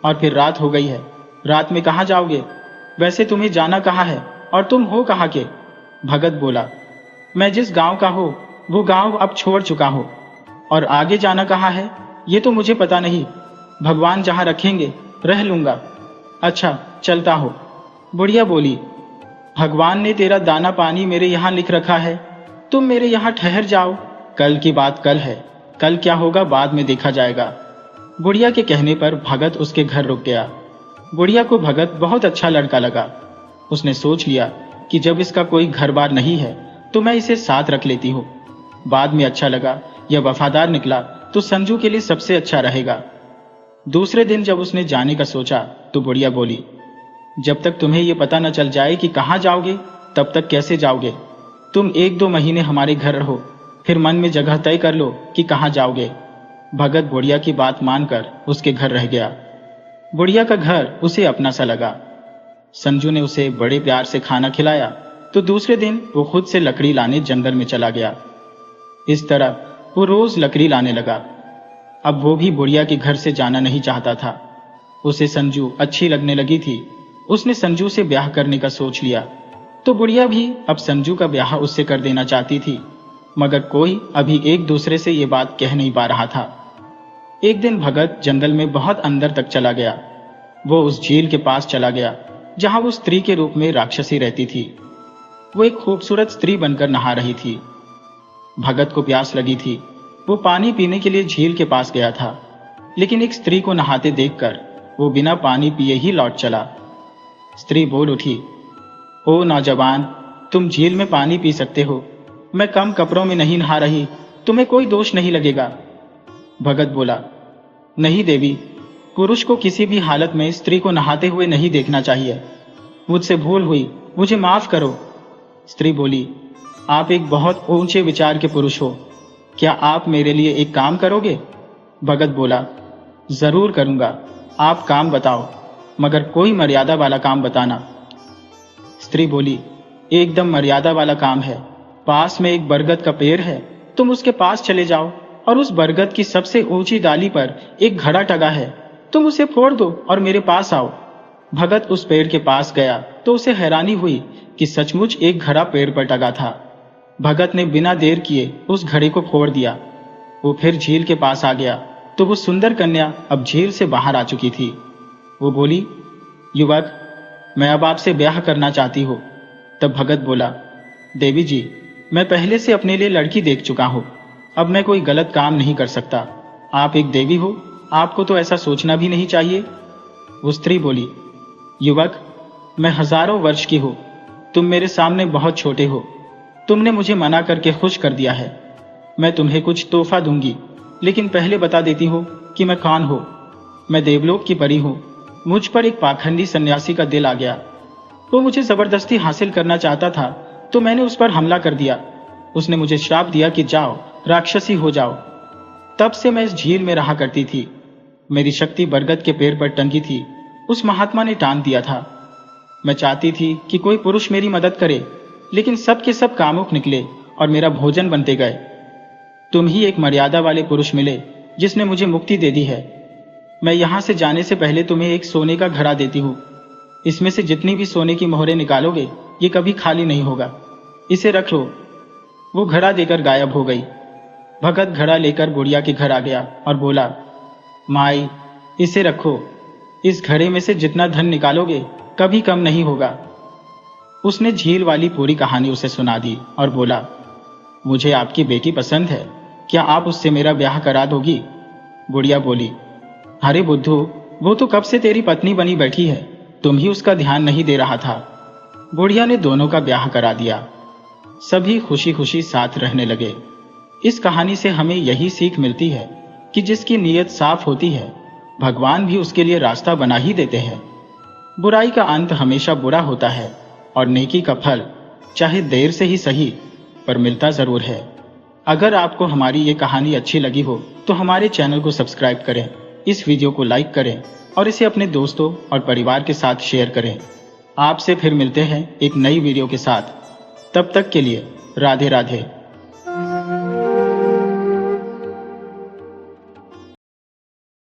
Speaker 1: और फिर रात हो गई है, रात में कहाँ जाओगे? वैसे तुम्हें जाना कहाँ है और तुम हो कहाँ के? भगत बोला, मैं जिस गांव का हूं वो गांव अब छोड़ चुका हूं, और आगे जाना कहाँ है ये तो मुझे पता नहीं। भगवान जहां रखेंगे रह लूंगा। अच्छा चलता हो। बुढ़िया बोली, भगवान ने तेरा दाना पानी मेरे यहाँ लिख रखा है, तुम मेरे यहाँ ठहर जाओ। कल की बात कल है, कल क्या होगा बाद में देखा जाएगा। बुढ़िया के कहने पर भगत उसके घर रुक गया। बुढ़िया को भगत बहुत अच्छा लड़का लगा। उसने सोच लिया कि जब इसका कोई घर बार नहीं है तो मैं इसे साथ रख लेती हूँ। बाद में अच्छा लगा, यह वफादार निकला तो संजू के लिए सबसे अच्छा रहेगा। दूसरे दिन जब उसने जाने का सोचा तो बुढ़िया बोली, जब तक तुम्हें यह पता न चल जाए कि कहाँ जाओगे तब तक कैसे जाओगे? तुम 1-2 महीने हमारे घर रहो, फिर मन में जगह तय कर लो कि कहाँ जाओगे। भगत बुढ़िया की बात मानकर उसके घर रह गया। बुढ़िया का घर उसे अपना सा लगा। संजू ने उसे बड़े प्यार से खाना खिलाया तो दूसरे दिन वो खुद से लकड़ी लाने जंगल में चला गया। इस तरह वो रोज लकड़ी लाने लगा। अब वो भी बुढ़िया के घर से जाना नहीं चाहता था। उसे संजू अच्छी लगने लगी थी। उसने संजू से ब्याह करने का सोच लिया तो बुढ़िया भी अब संजू का ब्याह उससे कर देना चाहती थी, मगर कोई अभी एक दूसरे से ये बात कह नहीं पा रहा था। एक दिन भगत जंगल में बहुत अंदर तक चला गया। वो उस झील के पास चला गया जहां वो स्त्री के रूप में राक्षसी रहती थी। वो एक खूबसूरत स्त्री बनकर नहा रही थी। भगत को प्यास लगी थी। वो पानी पीने के लिए झील के पास गया था, लेकिन एक स्त्री को नहाते देखकर वो बिना पानी पिए ही लौट चला। स्त्री बोल उठी, ओ नौजवान, तुम झील में पानी पी सकते हो, मैं कम कपड़ों में नहीं नहा रही, तुम्हें कोई दोष नहीं लगेगा। भगत बोला, नहीं देवी, पुरुष को किसी भी हालत में स्त्री को नहाते हुए नहीं देखना चाहिए। मुझसे भूल हुई, मुझे माफ करो। स्त्री बोली, आप एक बहुत ऊंचे विचार के पुरुष हो, क्या आप मेरे लिए एक काम करोगे? भगत बोला, जरूर करूंगा, आप काम बताओ, मगर कोई मर्यादा वाला काम बताना। स्त्री बोली, एकदम मर्यादा वाला काम है। पास में एक बरगद का पेड़ है, तुम उसके पास चले जाओ और उस बरगद की सबसे ऊंची डाली पर एक घड़ा टंगा है, तुम उसे फोड़ दो और मेरे पास आओ। भगत उस पेड़ के पास गया तो उसे हैरानी हुई कि सचमुच एक घड़ा पेड़ पर टंगा था। भगत ने बिना देर किए उस घड़े को फोड़ दिया। वो फिर झील के पास आ गया तो वो सुंदर कन्या अब झील से बाहर आ चुकी थी। वो बोली, युवक, मैं अब आपसे ब्याह करना चाहती हूँ। तब भगत बोला, देवी जी, मैं पहले से अपने लिए लड़की देख चुका हूँ, अब मैं कोई गलत काम नहीं कर सकता। आप एक देवी हो, आपको तो ऐसा सोचना भी नहीं चाहिए। वो स्त्री बोली, युवक, मैं हजारों वर्ष की हूँ, तुम मेरे सामने बहुत छोटे हो, तुमने मुझे मना करके खुश कर दिया है। मैं तुम्हें कुछ तोहफा दूंगी, लेकिन पहले बता देती हूँ कि मैं कौन हूँ। मैं देवलोक की परी हूँ। मुझ पर एक पाखंडी सन्यासी का दिल आ गया। वो मुझे जबरदस्ती हासिल करना चाहता था तो मैंने उस पर हमला कर दिया। उसने मुझे श्राप दिया कि जाओ, राक्षसी हो जाओ। तब से मैं इस झील में रहा करती थी। मेरी शक्ति बरगद के पेड़ पर टंगी थी, उस महात्मा ने टांग दिया था। मैं चाहती थी कि कोई पुरुष मेरी मदद करे, लेकिन सब के सब कामुक निकले और मेरा भोजन बनते गए। तुम ही एक मर्यादा वाले पुरुष मिले जिसने मुझे मुक्ति दे दी है। मैं यहां से जाने से पहले तुम्हें एक सोने का घड़ा देती हूँ। इसमें से जितनी भी सोने की मोहरें निकालोगे ये कभी खाली नहीं होगा, इसे रख लो। वो घड़ा देकर गायब हो गई। भगत घड़ा लेकर बुढ़िया के घर आ गया और बोला, माई, इसे रखो, इस घड़े में से जितना धन निकालोगे कभी कम नहीं होगा। उसने झील वाली पूरी कहानी उसे सुना दी और बोला, मुझे आपकी बेटी पसंद है, क्या आप उससे मेरा ब्याह करा दोगी? बुढ़िया बोली, अरे बुद्धू, वो तो कब से तेरी पत्नी बनी बैठी है, तुम ही उसका ध्यान नहीं दे रहा था। बुढ़िया ने दोनों का ब्याह करा दिया। सभी खुशी खुशी साथ रहने लगे। इस कहानी से हमें यही सीख मिलती है कि जिसकी नीयत साफ होती है भगवान भी उसके लिए रास्ता बना ही देते हैं। बुराई का अंत हमेशा बुरा होता है और नेकी का फल चाहे देर से ही सही पर मिलता जरूर है। अगर आपको हमारी ये कहानी अच्छी लगी हो तो हमारे चैनल को सब्सक्राइब करें, इस वीडियो को लाइक करें और इसे अपने दोस्तों और परिवार के साथ शेयर करें। आपसे फिर मिलते हैं एक नई वीडियो के साथ। तब तक के लिए राधे राधे।